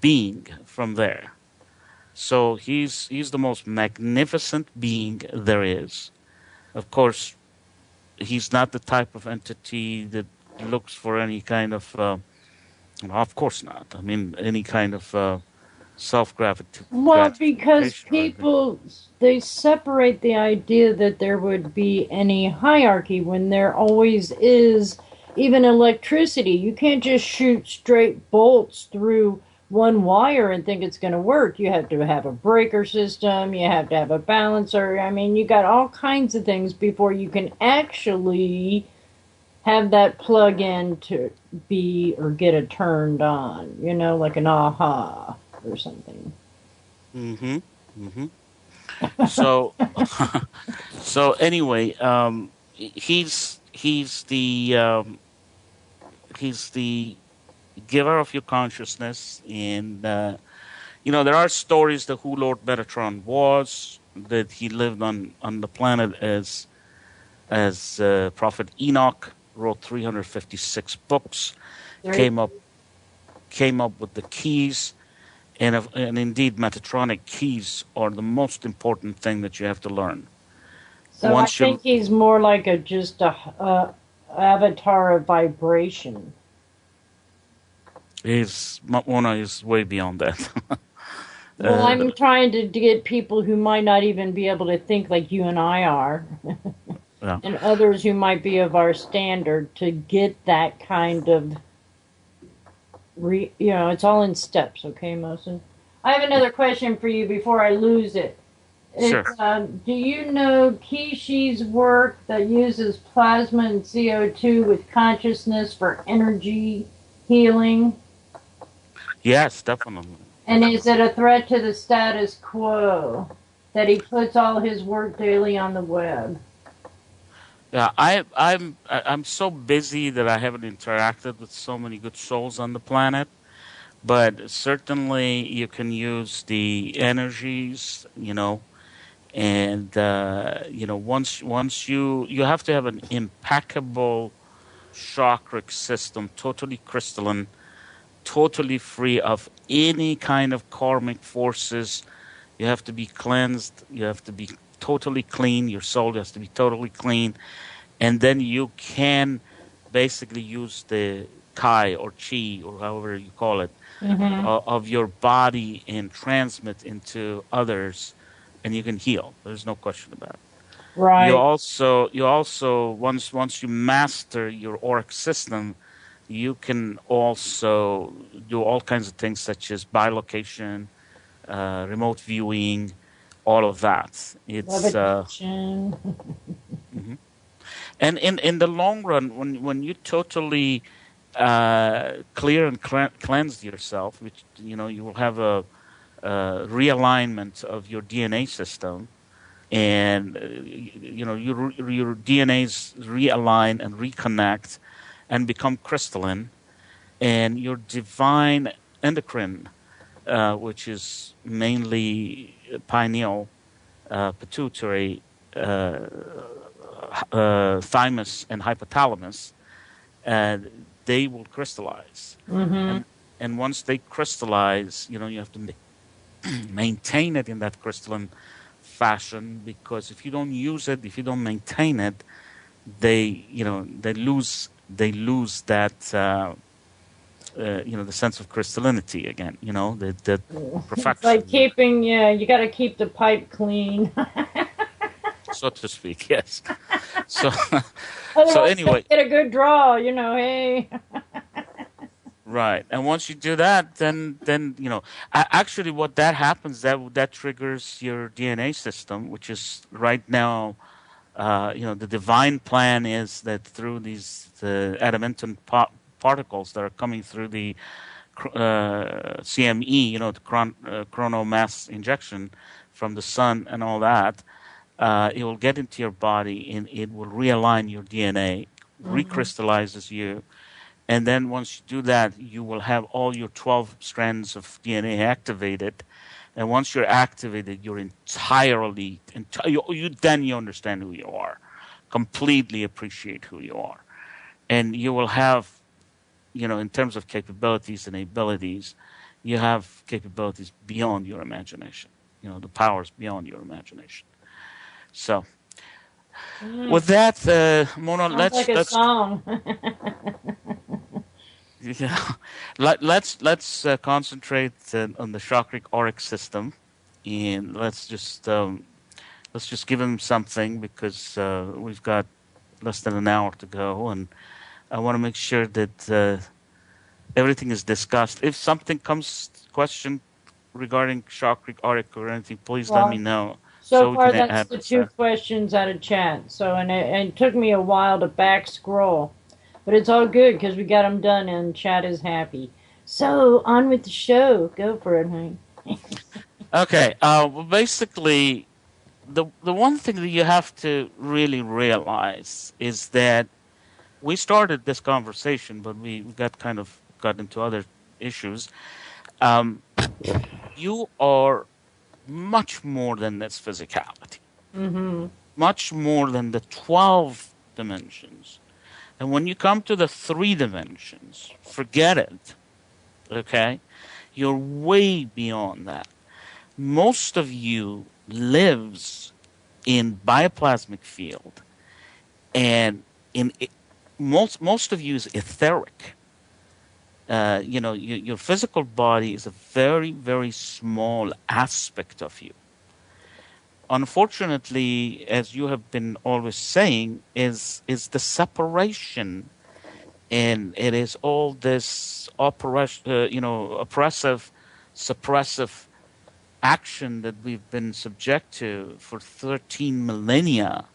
being from there. So he's the most magnificent being there is. Of course, he's not the type of entity that looks for any kind of course not. I mean, any kind of Well, because gratification or anything. people, they separate the idea that there would be any hierarchy when there always is. Even electricity, you can't just shoot straight bolts through one wire and think it's going to work. You have to have a breaker system, you have to have a balancer. I mean, you got all kinds of things before you can actually have that plug in to be or get it turned on, like an aha or something. Mm-hmm. Mm-hmm. So, so anyway, he's the giver of your consciousness, and there are stories that who Lord Metatron was, that he lived on the planet as Prophet Enoch, wrote 356 books, There, came up came up with the keys. And indeed, Metatronic keys are the most important thing that you have to learn. so I Once you think he's more like just a avatar of vibration. Mona is way beyond that. Well, I'm trying to get people who might not even be able to think like you and I are, Yeah. and others who might be of our standard to get that kind of, it's all in steps, okay, Mohsen? I have another question for you before I lose it. Sure. Do you know Kishi's work that uses plasma and CO2 with consciousness for energy healing? Yes, definitely. And is it a threat to the status quo that he puts all his work daily on the web? Yeah, I'm so busy that I haven't interacted with so many good souls on the planet. But certainly, you can use the energies, and once you have to have an impeccable chakric system, totally crystalline, totally free of any kind of karmic forces. You have to be cleansed. You have to be totally clean. Your soul has to be totally clean. And then you can basically use the Kai or Chi or however you call it of your body and transmit into others, and you can heal. There's no question about it. Right. You also once you master your auric system, you can also do all kinds of things such as bilocation, remote viewing, all of that. It's Levitation. mhm. And in the long run, when you totally clear and cleanse yourself, which you will have a realignment of your DNA system, and your DNAs realign and reconnect and become crystalline, and your divine endocrine, which is mainly pineal, pituitary, thymus, and hypothalamus, uh, they will crystallize. Mm-hmm. And once they crystallize, you have to maintain it in that crystalline fashion, because if you don't use it, if you don't maintain it, they lose that the sense of crystallinity again. The It's like perfection, keeping, you got to keep the pipe clean. so to speak. Yes. So so Otherwise, anyway, get a good draw, hey. right. And once you do that, then actually what that happens, that triggers your DNA system, which is right now. The divine plan is that through the adamantine particles that are coming through the CME, the chrono mass injection from the sun and all that, it will get into your body and it will realign your DNA, Mm-hmm. recrystallizes you. And then once you do that, you will have all your 12 strands of DNA activated. And once you're activated, you're entirely, you understand who you are, completely appreciate who you are. And you will have, in terms of capabilities and abilities, you have capabilities beyond your imagination. The powers beyond your imagination. So with that, Mona, Sounds like a let's song. yeah, let's concentrate on the Chakric auric system, and let's just give him something, because we've got less than an hour to go, and I want to make sure that everything is discussed. If something comes question regarding Chakric auric or anything, please let me Well, know so so we far can that's the address two that. questions out of chat. So, and it took me a while to back scroll, but it's all good because we got them done and chat is happy. So, on with the show. Go for it, honey. Okay. Well, basically, the one thing that you have to really realize is that we started this conversation, but we got into other issues. Um, you are much more than this physicality, Mm-hmm. much more than the 12 dimensions. And when you come to the three dimensions, forget it. Okay? You're way beyond that. Most of you lives in bioplasmic field, and in most of you is etheric. Your physical body is a very, very small aspect of you. Unfortunately, as you have been always saying, is the separation, and it is all this oppressive, suppressive action that we've been subject to for 13 millennia,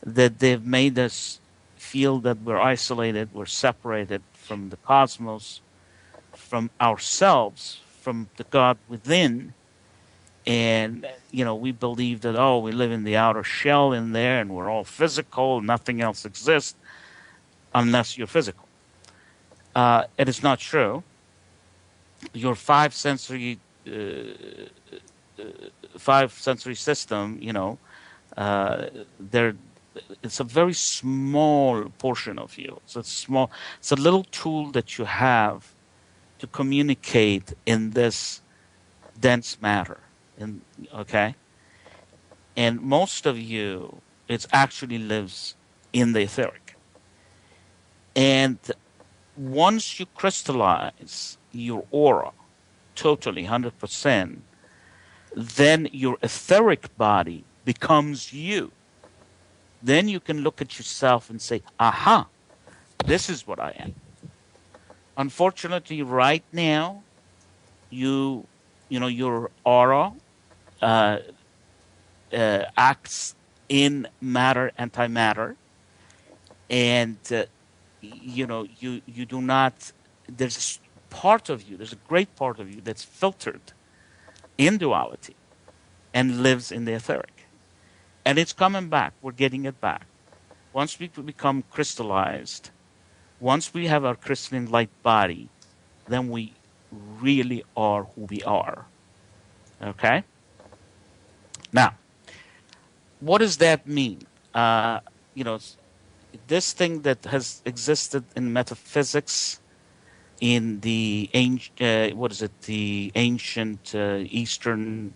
that they've made us feel that we're isolated, we're separated from the cosmos, from ourselves, from the God within. And, we believe that, oh, we live in the outer shell in there and we're all physical, nothing else exists unless you're physical. It is not true. Your five sensory system, there it's a very small portion of you. It's a little tool that you have to communicate in this dense matter. Okay? And most of you, it actually lives in the etheric. And once you crystallize your aura totally 100%, then your etheric body becomes you. Then you can look at yourself and say, aha, this is what I am. Unfortunately, right now, your aura, acts in matter, antimatter, and you do not. There's a part of you. There's a great part of you that's filtered in duality and lives in the etheric, and it's coming back. We're getting it back once we become crystallized. Once we have our crystalline light body, then we really are who we are. Okay. Now, what does that mean? You know, this thing that has existed in metaphysics, in the ancient, what is it? The ancient Eastern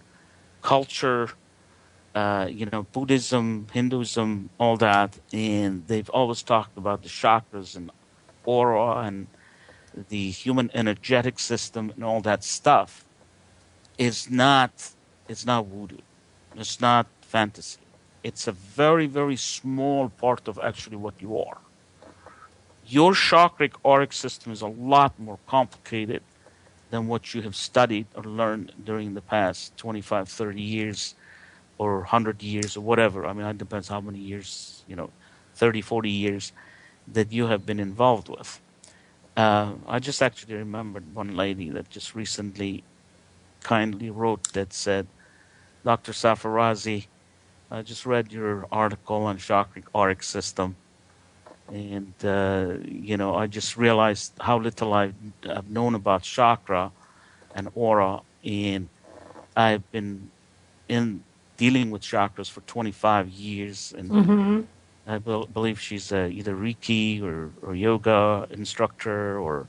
culture, Buddhism, Hinduism, all that, and they've always talked about the chakras and aura and the human energetic system and all that stuff. Is not, it's not voodoo. It's not fantasy. It's a very, very small part of actually what you are. Your chakric auric system is a lot more complicated than what you have studied or learned during the past 25, 30 years or 100 years or whatever. I mean, it depends how many years, 30, 40 years that you have been involved with. I just actually remembered one lady that just recently kindly wrote that said, Dr. Sarfarazi, I just read your article on chakra auric system, and I just realized how little I've known about chakra and aura, and I've been in dealing with chakras for 25 years, and I believe she's either Reiki or yoga instructor,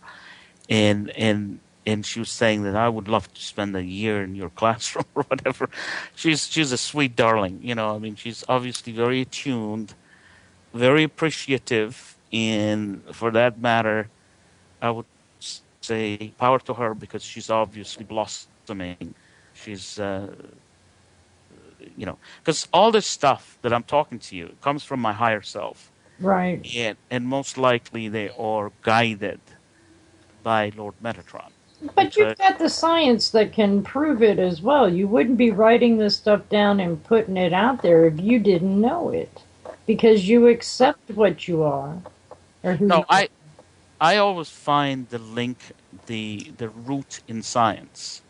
and she was saying that I would love to spend a year in your classroom or whatever. She's a sweet darling, I mean, she's obviously very attuned, very appreciative, and for that matter, I would say power to her because she's obviously blossoming. She's, because all this stuff that I'm talking to you comes from my higher self. Right. And most likely they are guided by Lord Metatron. But you've got the science that can prove it as well. You wouldn't be writing this stuff down and putting it out there if you didn't know it, because you accept what you are. Or who No, I always find the link, the root in science.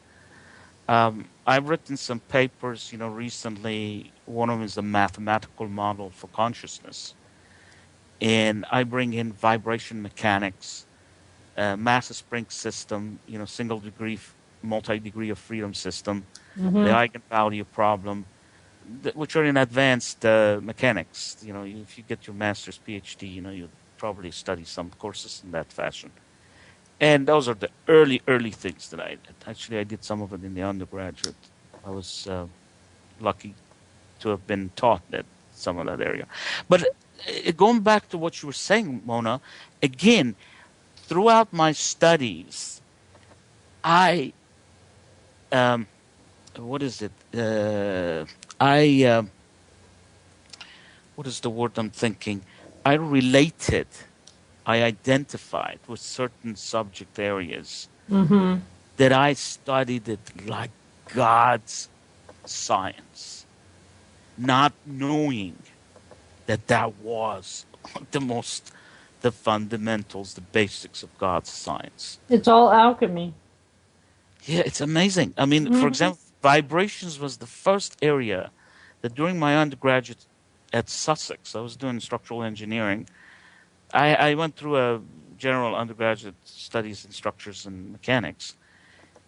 I've written some papers, recently. One of them is the mathematical model for consciousness, and I bring in vibration mechanics, mass spring system, single degree, multi-degree of freedom system, the eigenvalue problem, which are in advanced mechanics. If you get your master's PhD, you'll probably study some courses in that fashion. And those are the early things that I did. Actually, I did some of it in the undergraduate. I was lucky to have been taught that some of that area. But going back to what you were saying, Mona, again, throughout my studies, I, what is it? What is the word I'm thinking? I related, I identified with certain subject areas that I studied it like God's science, not knowing that was the fundamentals, the basics of God's science. It's all alchemy. Yeah, it's amazing. I mean, for example, vibrations was the first area that during my undergraduate at Sussex, I was doing structural engineering. I went through a general undergraduate studies in structures and mechanics.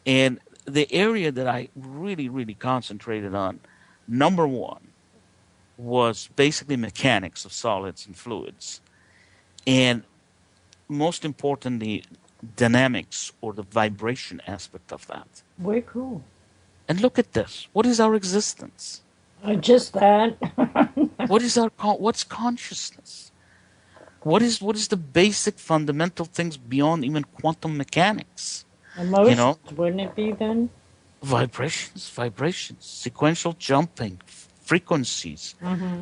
And the area that I really, really concentrated on, number one, was basically mechanics of solids and fluids. And most importantly, dynamics, or the vibration aspect of that. Way cool. And look at this. What is our existence? Just that. What's consciousness? What is the basic fundamental things beyond even quantum mechanics? Emotions, wouldn't it be then? Vibrations, sequential jumping, frequencies,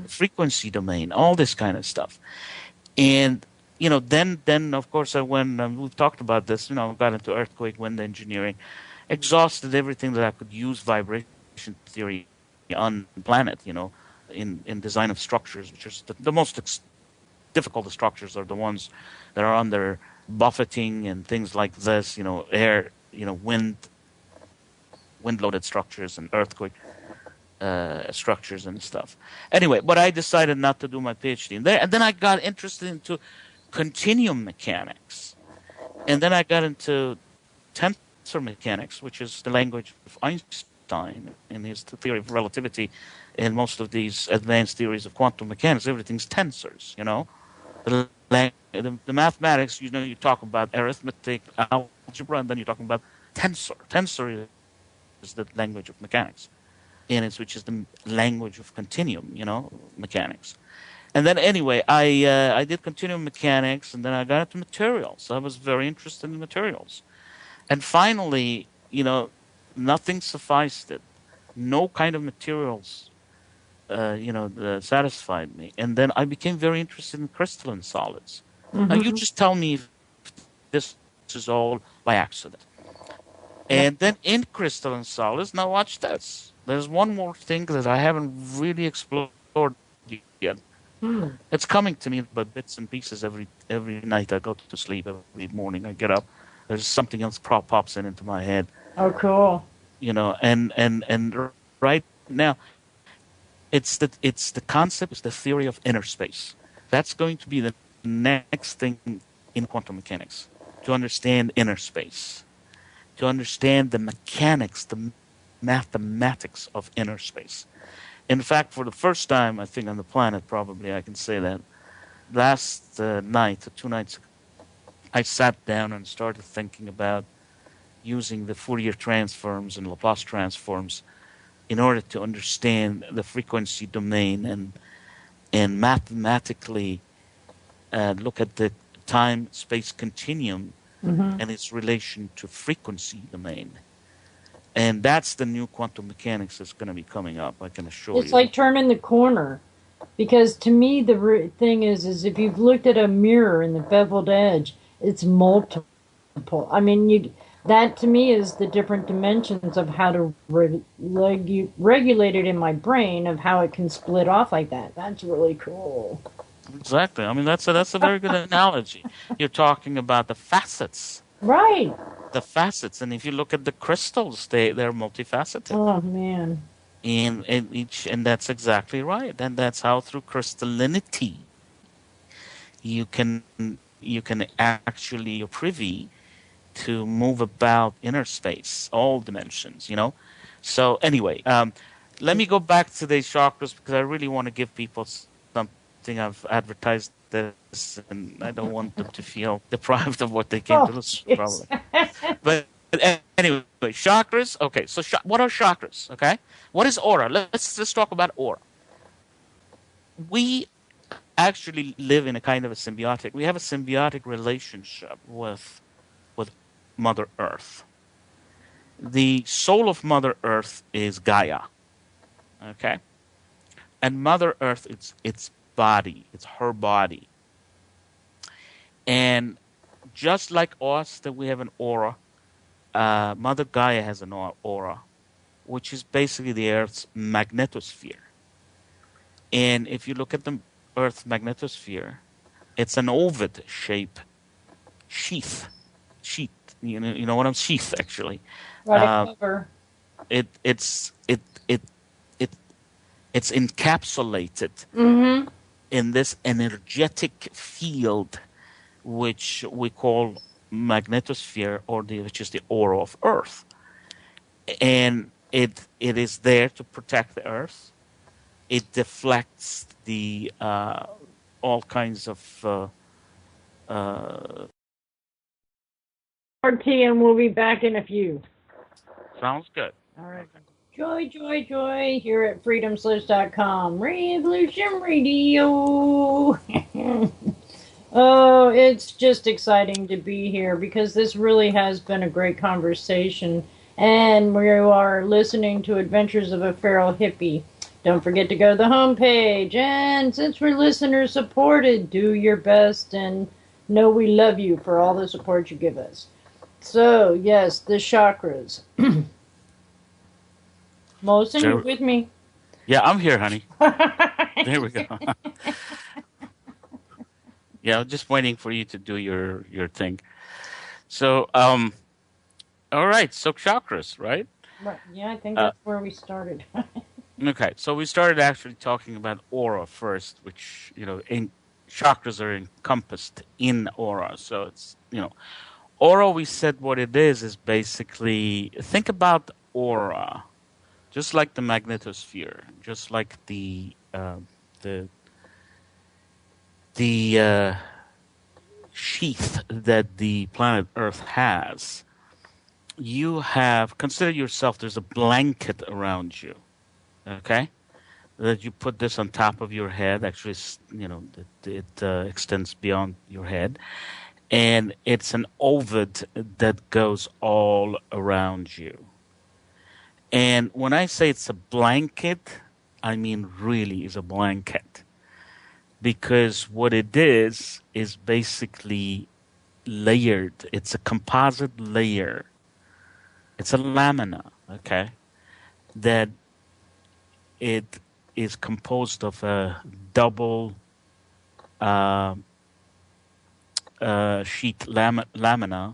frequency domain, all this kind of stuff. And then of course I went. We've talked about this. Got into earthquake, wind engineering, exhausted everything that I could use vibration theory on the planet, in design of structures, which is the most difficult of structures are the ones that are under buffeting and things like this, air, wind-loaded structures and earthquake structures and stuff. Anyway, but I decided not to do my PhD in there, and then I got interested into continuum mechanics, and then I got into tensor mechanics, which is the language of Einstein in his theory of relativity. In most of these advanced theories of quantum mechanics, everything's tensors. The mathematics, you talk about arithmetic, algebra, and then you're talking about tensor. Tensor is the language of mechanics, which is the language of continuum, mechanics. And then anyway, I did continuum mechanics, and then I got into materials. I was very interested in materials. And finally, nothing sufficed it. No kind of materials, satisfied me. And then I became very interested in crystalline solids. Mm-hmm. Now, you just tell me if this is all by accident. And then in crystalline solids, now watch this. There's one more thing that I haven't really explored yet. It's coming to me by bits and pieces every night I go to sleep. Every morning I get up, there's something else pops into my head. Oh, cool. And right now, it's the concept, it's the theory of inner space. That's going to be the next thing in quantum mechanics, to understand inner space, to understand the mechanics, the mathematics of inner space. In fact, for the first time, I think, on the planet, probably I can say that, last night, or 2 nights ago, I sat down and started thinking about using the Fourier transforms and Laplace transforms in order to understand the frequency domain and mathematically look at the time-space continuum and its relation to frequency domain. And that's the new quantum mechanics that's going to be coming up, I can assure you. It's like turning the corner. Because to me, the thing is if you've looked at a mirror in the beveled edge, it's multiple. I mean, that to me is the different dimensions of how to regulate it in my brain, of how it can split off like that. That's really cool. Exactly. I mean, that's a very good analogy. You're talking about the facets. Right. The facets. And if you look at the crystals, they're multifaceted. Oh, man. And that's exactly right. And that's how through crystallinity you can actually, you're privy to move about inner space, all dimensions, So anyway, let me go back to the chakras, because I really want to give people something. I've advertised this, and I don't want them to feel deprived of what they came to listen to, probably. But anyway, chakras. Okay, so what are chakras? Okay, what is aura? Let's talk about aura. We actually live in a kind of a symbiotic. We have a symbiotic relationship with Mother Earth. The soul of Mother Earth is Gaia. Okay, and Mother Earth, it's body. It's her body. And just like us, that we have an aura. Mother Gaia has an aura, which is basically the Earth's magnetosphere. And if you look at the Earth's magnetosphere, it's an ovoid-shaped sheath. You know what I'm sheath, actually. Right, cover. It's encapsulated in this energetic field, which we call magnetosphere, which is the aura of Earth, and it is there to protect the Earth. It deflects the all kinds of RT, and we'll be back in a few. Sounds good. All right. Joy, joy, joy here at freedomslips.com. Revolution Radio. Oh, it's just exciting to be here, because this really has been a great conversation. And we are listening to Adventures of a Feral Hippie. Don't forget to go to the homepage. And since we're listener supported, do your best and know we love you for all the support you give us. So, yes, the chakras. Mohsen, you with me? Yeah, I'm here, honey. There we go. Yeah, I'm just waiting for you to do your thing. So, all right. So chakras, right? Right. Yeah, I think Uh, that's where we started. okay. So we started actually talking about aura first, which chakras are encompassed in aura. So it's aura. We said what it is basically think about aura, just like the magnetosphere, just like the the sheath that the planet Earth has. You have consider yourself there's a blanket around you, okay, that you put this on top of your head. Actually, it extends beyond your head, and it's an ovid that goes all around you. And when I say it's a blanket, I mean really is a blanket, because what it is basically layered. It's a composite layer. It's a lamina, okay, that it is composed of a double uh, sheet lamina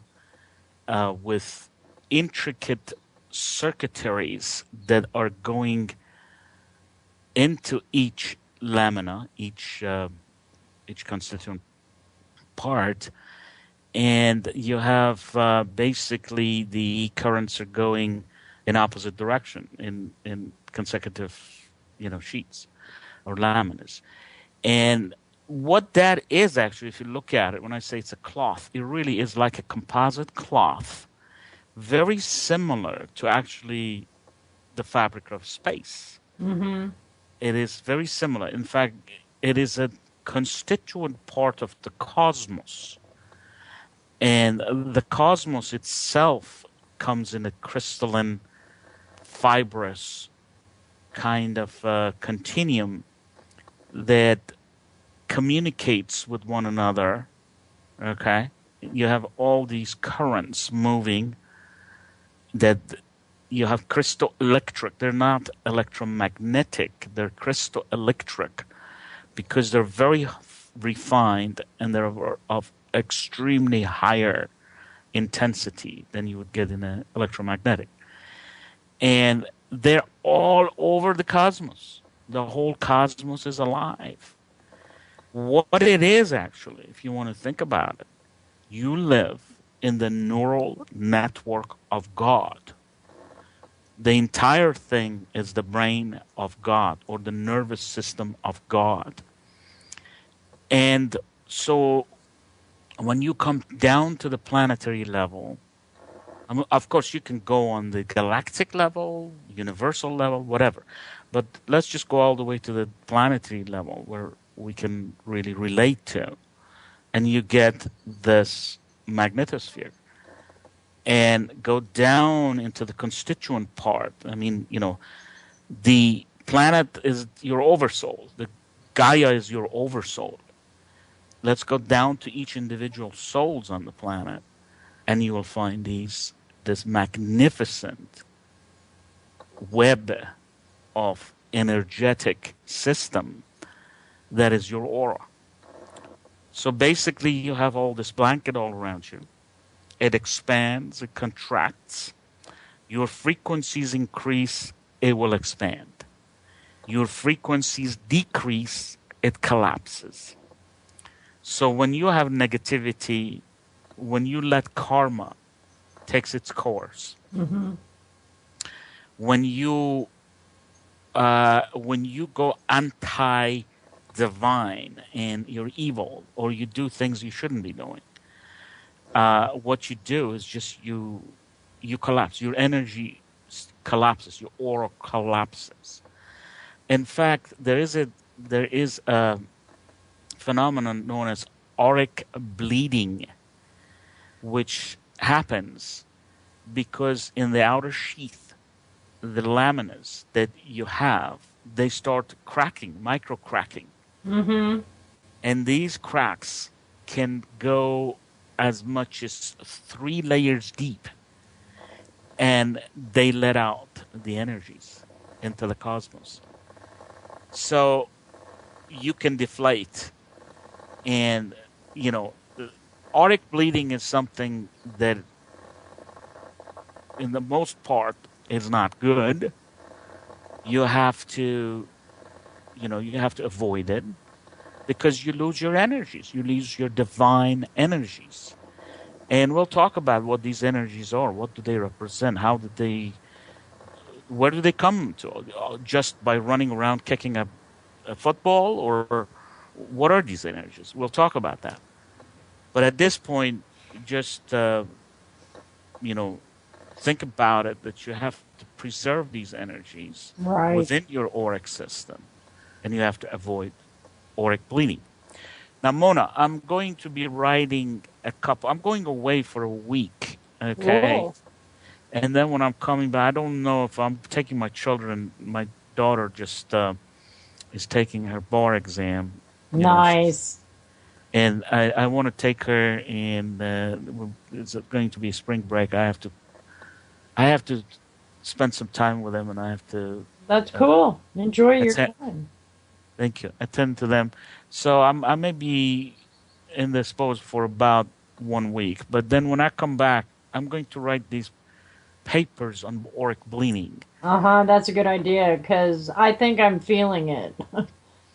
with intricate circuitaries that are going into each lamina, each constituent part, and you have basically the currents are going in opposite direction in consecutive sheets or laminas. And what that is actually, if you look at it, when I say it's a cloth, it really is like a composite cloth, very similar to actually the fabric of space. Mm-hmm. It is very similar. In fact, it is a constituent part of the cosmos. And the cosmos itself comes in a crystalline, fibrous kind of continuum that communicates with one another. Okay, you have all these currents moving that you have crystal electric. They're not electromagnetic, they're crystal electric because they're very refined and they're of extremely higher intensity than you would get in an electromagnetic. And they're all over the cosmos. The whole cosmos is alive. What it is actually, if you want to think about it, you live in the neural network of God. The entire thing is the brain of God or the nervous system of God. And so when you come down to the planetary level, I mean, of course, you can go on the galactic level, universal level, whatever. But let's just go all the way to the planetary level where we can really relate to. And you get this magnetosphere. And go down into the constituent part. I mean, the planet is your oversoul. The Gaia is your oversoul. Let's go down to each individual souls on the planet, and you will find this magnificent web of energetic system that is your aura. So basically, you have all this blanket all around you. It expands, it contracts. Your frequencies increase, it will expand. Your frequencies decrease, it collapses. So when you have negativity, when you let karma takes its course, Mm-hmm. when you go anti-divine and you're evil or you do things you shouldn't be doing, what you do is just you collapse. Your energy collapses. Your aura collapses. In fact, there is a phenomenon known as auric bleeding, which happens because in the outer sheath, the laminas that you have, they start cracking, micro cracking. Mm-hmm. And these cracks can go as much as 3 layers deep. And they let out the energies into the cosmos. So you can deflate. And, you know, auric bleeding is something that, in the most part, is not good. You have to, you have to avoid it because you lose your energies. You lose your divine energies. And we'll talk about what these energies are. What do they represent? Where do they come to? Just by running around kicking a football, or what are these energies? We'll talk about that. But at this point, just, you know, think about it that you have to preserve these energies Right. within your auric system, and you have to avoid auric bleeding. Now, Mona, I'm going to be writing I'm going away for a week, okay? Cool. And then when I'm coming back, I don't know if I'm taking my children. My daughter just is taking her bar exam. Nice. And I want to take her, and it's going to be spring break. I have to spend some time with them, and I have to. That's cool. Enjoy your attend, time. Thank you. Attend to them. So I may be in this post for about 1 week, but then when I come back, I'm going to write these papers on auric bleeding. That's a good idea because I think I'm feeling it.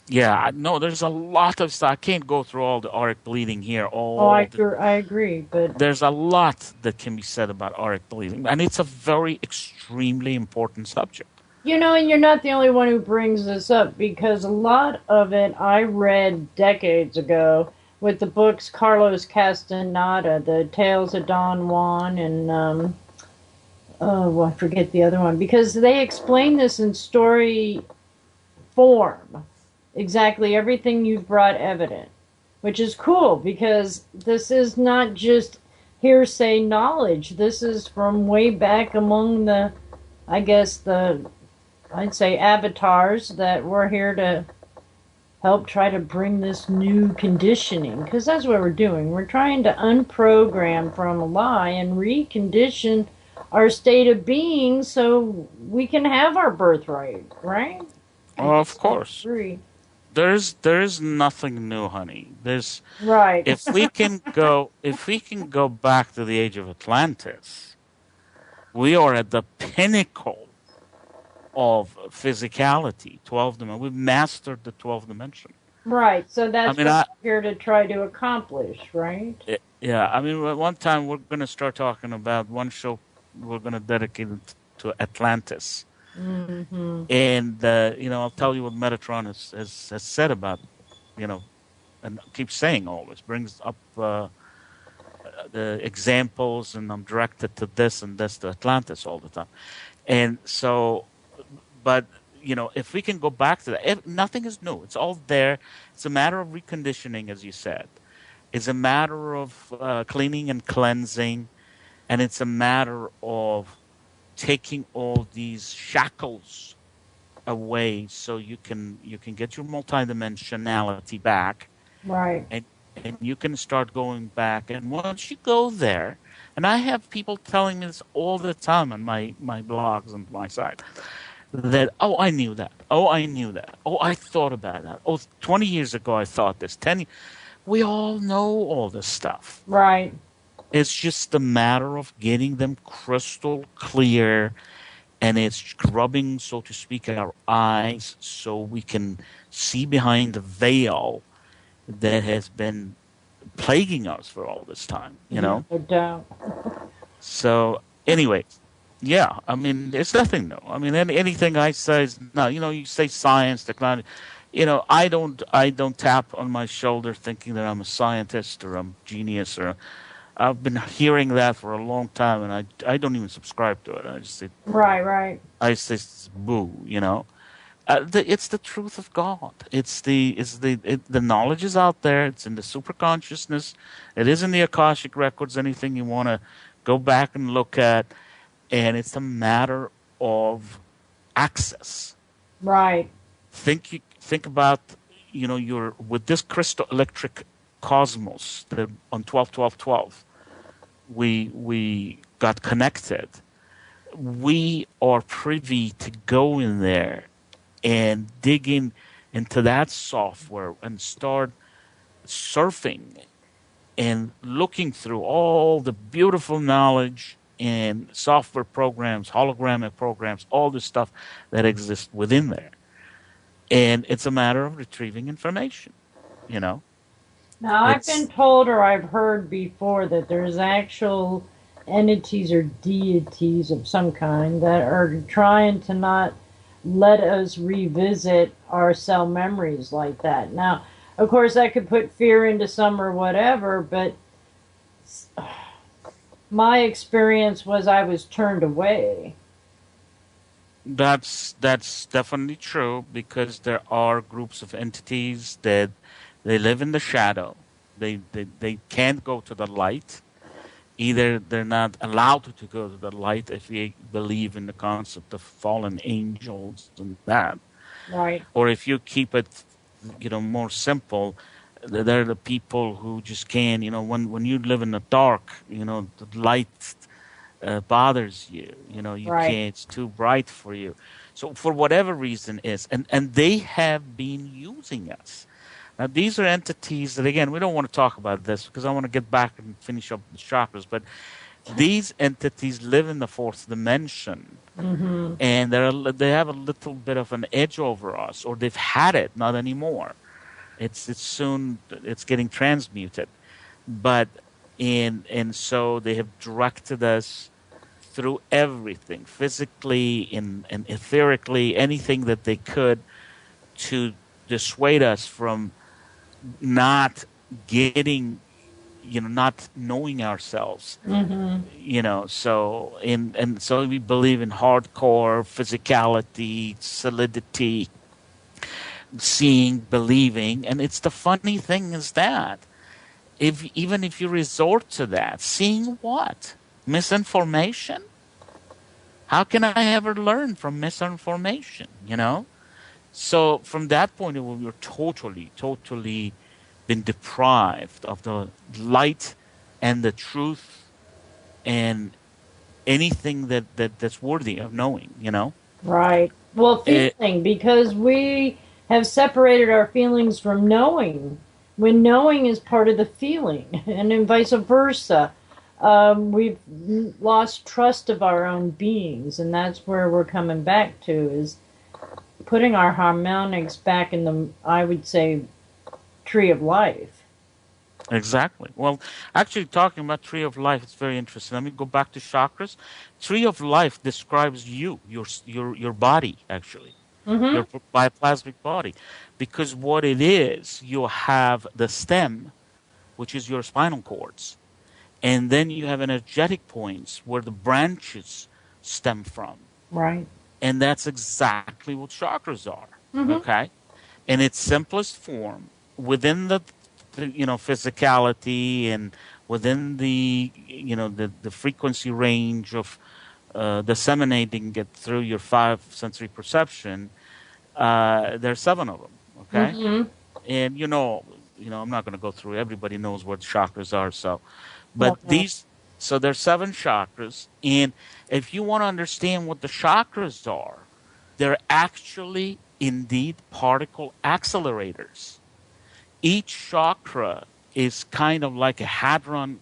Yeah, no, there's a lot of stuff. I can't go through all the auric bleeding here. I agree, but There's a lot that can be said about auric bleeding, and it's a very extremely important subject. and you're not the only one who brings this up because a lot of it I read decades ago with the books Carlos Castaneda, The Tales of Don Juan, and I forget the other one because they explain this in story form. Exactly everything you've brought evident, which is cool because this is not just hearsay knowledge. This is from way back among I'd say avatars that were here to help try to bring this new conditioning, because that's what we're doing. We're trying to unprogram from a lie and recondition our state of being so we can have our birthright, right? Of course. Agree. There's nothing new, honey. Right. If we can go back to the age of Atlantis, we are at the pinnacle of physicality, 12 dimension. We've mastered the 12th dimension. Right. So that's I mean, what we're here to try to accomplish, right? Yeah, I mean, one time we're going to start talking about one show we're going to dedicate it to Atlantis. Mm-hmm. And, I'll tell you what Metatron has said about, and keeps saying always, brings up the examples, and I'm directed to this and this, to Atlantis all the time. And so, but, if we can go back to that, nothing is new. It's all there. It's a matter of reconditioning, as you said. It's a matter of cleaning and cleansing, and it's a matter of taking all these shackles away so you can get your multidimensionality back, Right. and you can start going back. And once you go there, and I have people telling me this all the time on my blogs and my site, that, oh, I knew that. Oh, I knew that. Oh, I thought about that. Oh, 20 years ago I thought this. 10 We all know all this stuff. Right. It's just a matter of getting them crystal clear, and it's scrubbing, so to speak, our eyes so we can see behind the veil that has been plaguing us for all this time, No doubt. So, anyway, yeah, I mean, it's nothing new. I mean, anything I say is no. You say science, technology. I don't tap on my shoulder thinking that I'm a scientist or I'm a genius, or I've been hearing that for a long time, and I don't even subscribe to it. I just say Right. I say boo. It's the truth of God. The knowledge is out there. It's in the super consciousness. It is in the Akashic records. Anything you want to go back and look at, and it's a matter of access. Right. Think about you're with this crystal electric cosmos that on 12 we got connected. We are privy to go in there and digging into that software and start surfing and looking through all the beautiful knowledge and software programs, hologramic programs, all the stuff that exists within there. And it's a matter of retrieving information, you know. Now, I've been told or I've heard before that there's actual entities or deities of some kind that are trying to not let us revisit our cell memories like that. Now, of course, that could put fear into some or whatever, but my experience was I was turned away. That's definitely true, because there are groups of entities that they live in the shadow. They can't go to the light. Either they're not allowed to go to the light if you believe in the concept of fallen angels and that. Right. Or if you keep it, more simple, they're the people who just can't, when you live in the dark, the light bothers you, you Right. can't, it's too bright for you. So for whatever reason and they have been using us. Now, these are entities that, again, we don't want to talk about this because I want to get back and finish up the chakras, but these entities live in the fourth dimension, and they have a little bit of an edge over us, or they've had it, not anymore. It's getting transmuted, but and so they have directed us through everything, physically and etherically, anything that they could to dissuade us from not getting, not knowing ourselves. So so we believe in hardcore physicality, solidity, seeing, believing. And it's the funny thing is that even if you resort to that, seeing what? Misinformation? How can I ever learn from misinformation, So from that point of view, we're totally been deprived of the light and the truth and anything that's worthy of knowing, Right. Well, feeling, because we have separated our feelings from knowing, when knowing is part of the feeling, and then vice versa. We've lost trust of our own beings, and that's where we're coming back to, is putting our harmonics back in the, I would say, tree of life. Exactly. Well, actually, talking about tree of life, it's very interesting. Let me go back to chakras. Tree of life describes your body, actually, your bioplasmic body, because what it is, you have the stem, which is your spinal cords, and then you have energetic points where the branches stem from. Right. And that's exactly what chakras are. Okay, in its simplest form, within the physicality and within the the frequency range of disseminating it through your five sensory perception. There's 7 of them. Okay, and I'm not going to go through. Everybody knows what chakras are. So, but so there's 7 chakras, and if you want to understand what the chakras are, they're actually indeed particle accelerators. Each chakra is kind of like a hadron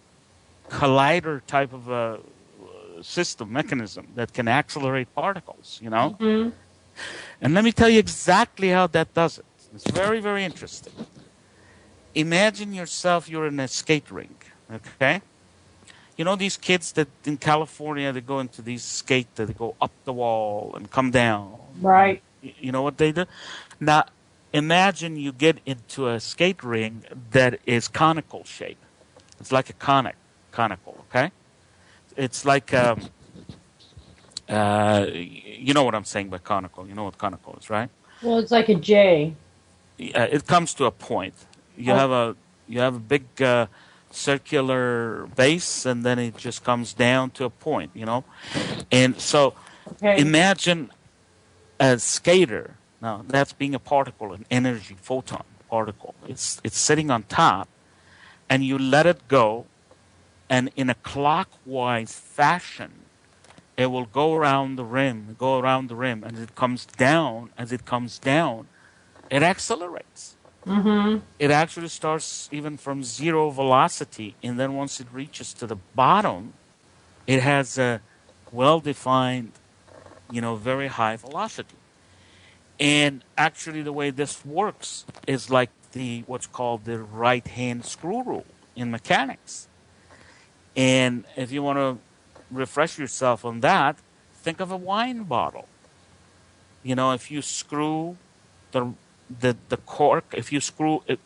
collider type of a system mechanism that can accelerate particles, And let me tell you exactly how that does it. It's very, very interesting. Imagine yourself, you're in a skate rink, okay? These kids that in California, they go into these skate, that they go up the wall and come down. Right. You know what they do? Now, imagine you get into a skate ring that is conical shape. It's like a conical, okay? It's like, you know what I'm saying by conical. You know what conical is, right? Well, it's like a J. It comes to a point. You have a big circular base, and then it just comes down to a point, And so imagine a skater. Now, that's being a particle, an energy photon particle. It's sitting on top, and you let it go, and in a clockwise fashion, it will go around the rim, and as it comes down, it accelerates. Mm-hmm. It actually starts even from zero velocity, and then once it reaches to the bottom, it has a well-defined, very high velocity. And actually, the way this works is like what's called the right-hand screw rule in mechanics. And if you want to refresh yourself on that, think of a wine bottle. If you screw the cork, if you screw it,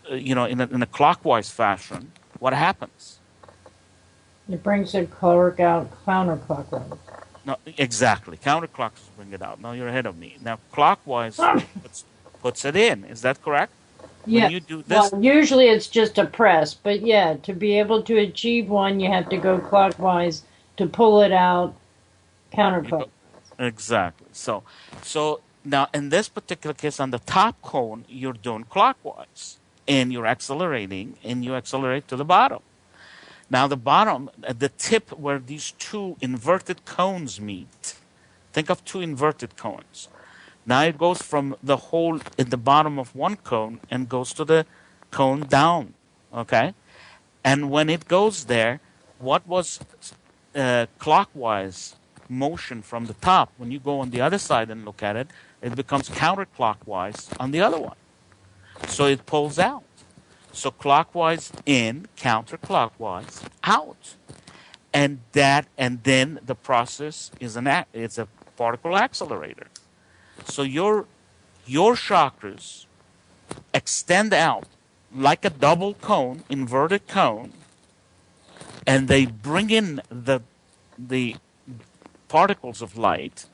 in a clockwise fashion, what happens? It brings the cork out counterclockwise. No, exactly. Counterclockwise bring it out. Now you're ahead of me. Now clockwise puts it in. Is that correct? Yeah. When you do this, Well, usually it's just a press, but yeah, to be able to achieve one, you have to go clockwise to pull it out counterclockwise. exactly. So now in this particular case, on the top cone, you're doing clockwise, and you're accelerating, and you accelerate to the bottom. Now the bottom, at the tip where these two inverted cones meet, think of two inverted cones. Now it goes from the hole in the bottom of one cone and goes to the cone down, okay? And when it goes there, what was clockwise motion from the top, when you go on the other side and look at it, it becomes counterclockwise on the other one. So it pulls out. So clockwise in, counterclockwise out. And then the process it's a particle accelerator. So your chakras extend out like a double cone, inverted cone, and they bring in the particles of light,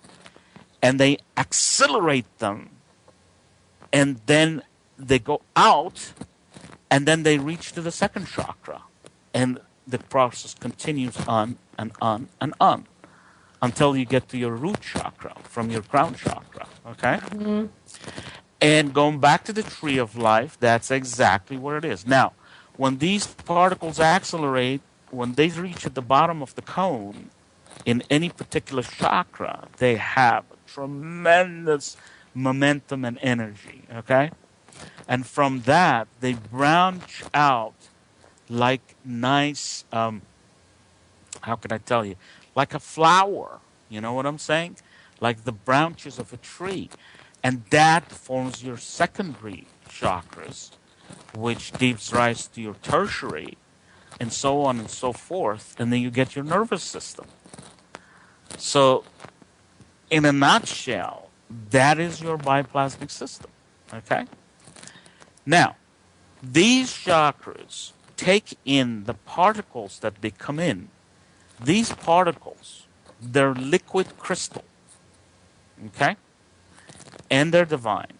and they accelerate them, and then they go out, and then they reach to the second chakra, and the process continues on and on and on until you get to your root chakra from your crown chakra, okay? Mm-hmm. And going back to the tree of life, that's exactly where it is. Now, when these particles accelerate, when they reach at the bottom of the cone in any particular chakra, they have tremendous momentum and energy, okay? And from that, they branch out like nice, how can I tell you? Like a flower, you know what I'm saying? Like the branches of a tree. And that forms your secondary chakras, which gives rise to your tertiary, and so on and so forth. And then you get your nervous system. So, in a nutshell, that is your bioplasmic system, okay? Now, these chakras take in the particles that they come in. These particles, they're liquid crystal, okay? And they're divine.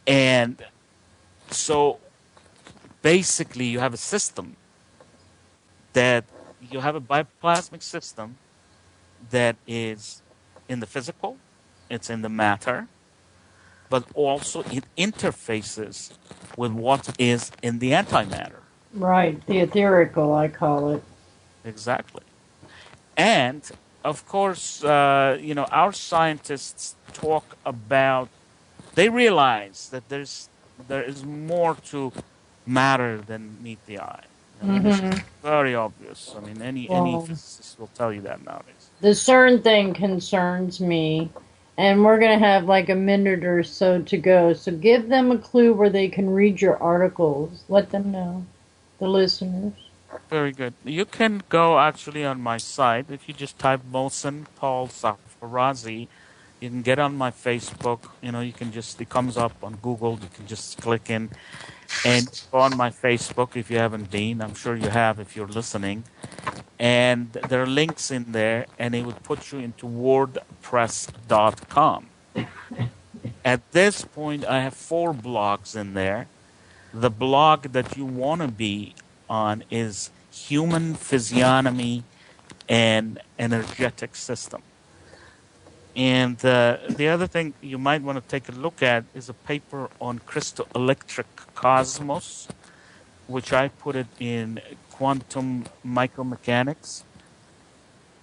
And so, basically, you have a system that you have a bioplasmic system that is in the physical, it's in the matter, but also it interfaces with what is in the antimatter. Right, the etherical, I call it. Exactly. And, of course, our scientists talk about, they realize that there is more to matter than meet the eye. I mean, it's very obvious. I mean, any physicist will tell you that nowadays. The CERN thing concerns me, and we're going to have like a minute or so to go. So give them a clue where they can read your articles. Let them know, the listeners. Very good. You can go actually on my site. If you just type Mohsen Paul Sarfarazi, you can get on my Facebook. You can just, it comes up on Google. You can just click in and go on my Facebook if you haven't been. I'm sure you have if you're listening. And there are links in there, and it would put you into wordpress.com. At this point, I have 4 blogs in there. The blog that you want to be on is Human Physiognomy and Energetic System. And the other thing you might want to take a look at is a paper on crystal-electric cosmos, which I put it in Quantum Micromechanics.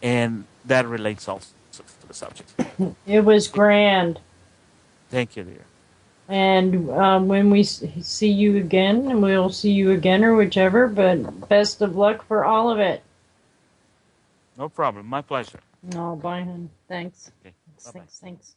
and that relates also to the subject. It was grand. Thank you, dear. And when we see you again, and we'll see you again or whichever, but best of luck for all of it. No problem. My pleasure. No, bye, hon. Thanks. Okay. Thanks, Bye-bye. thanks, thanks.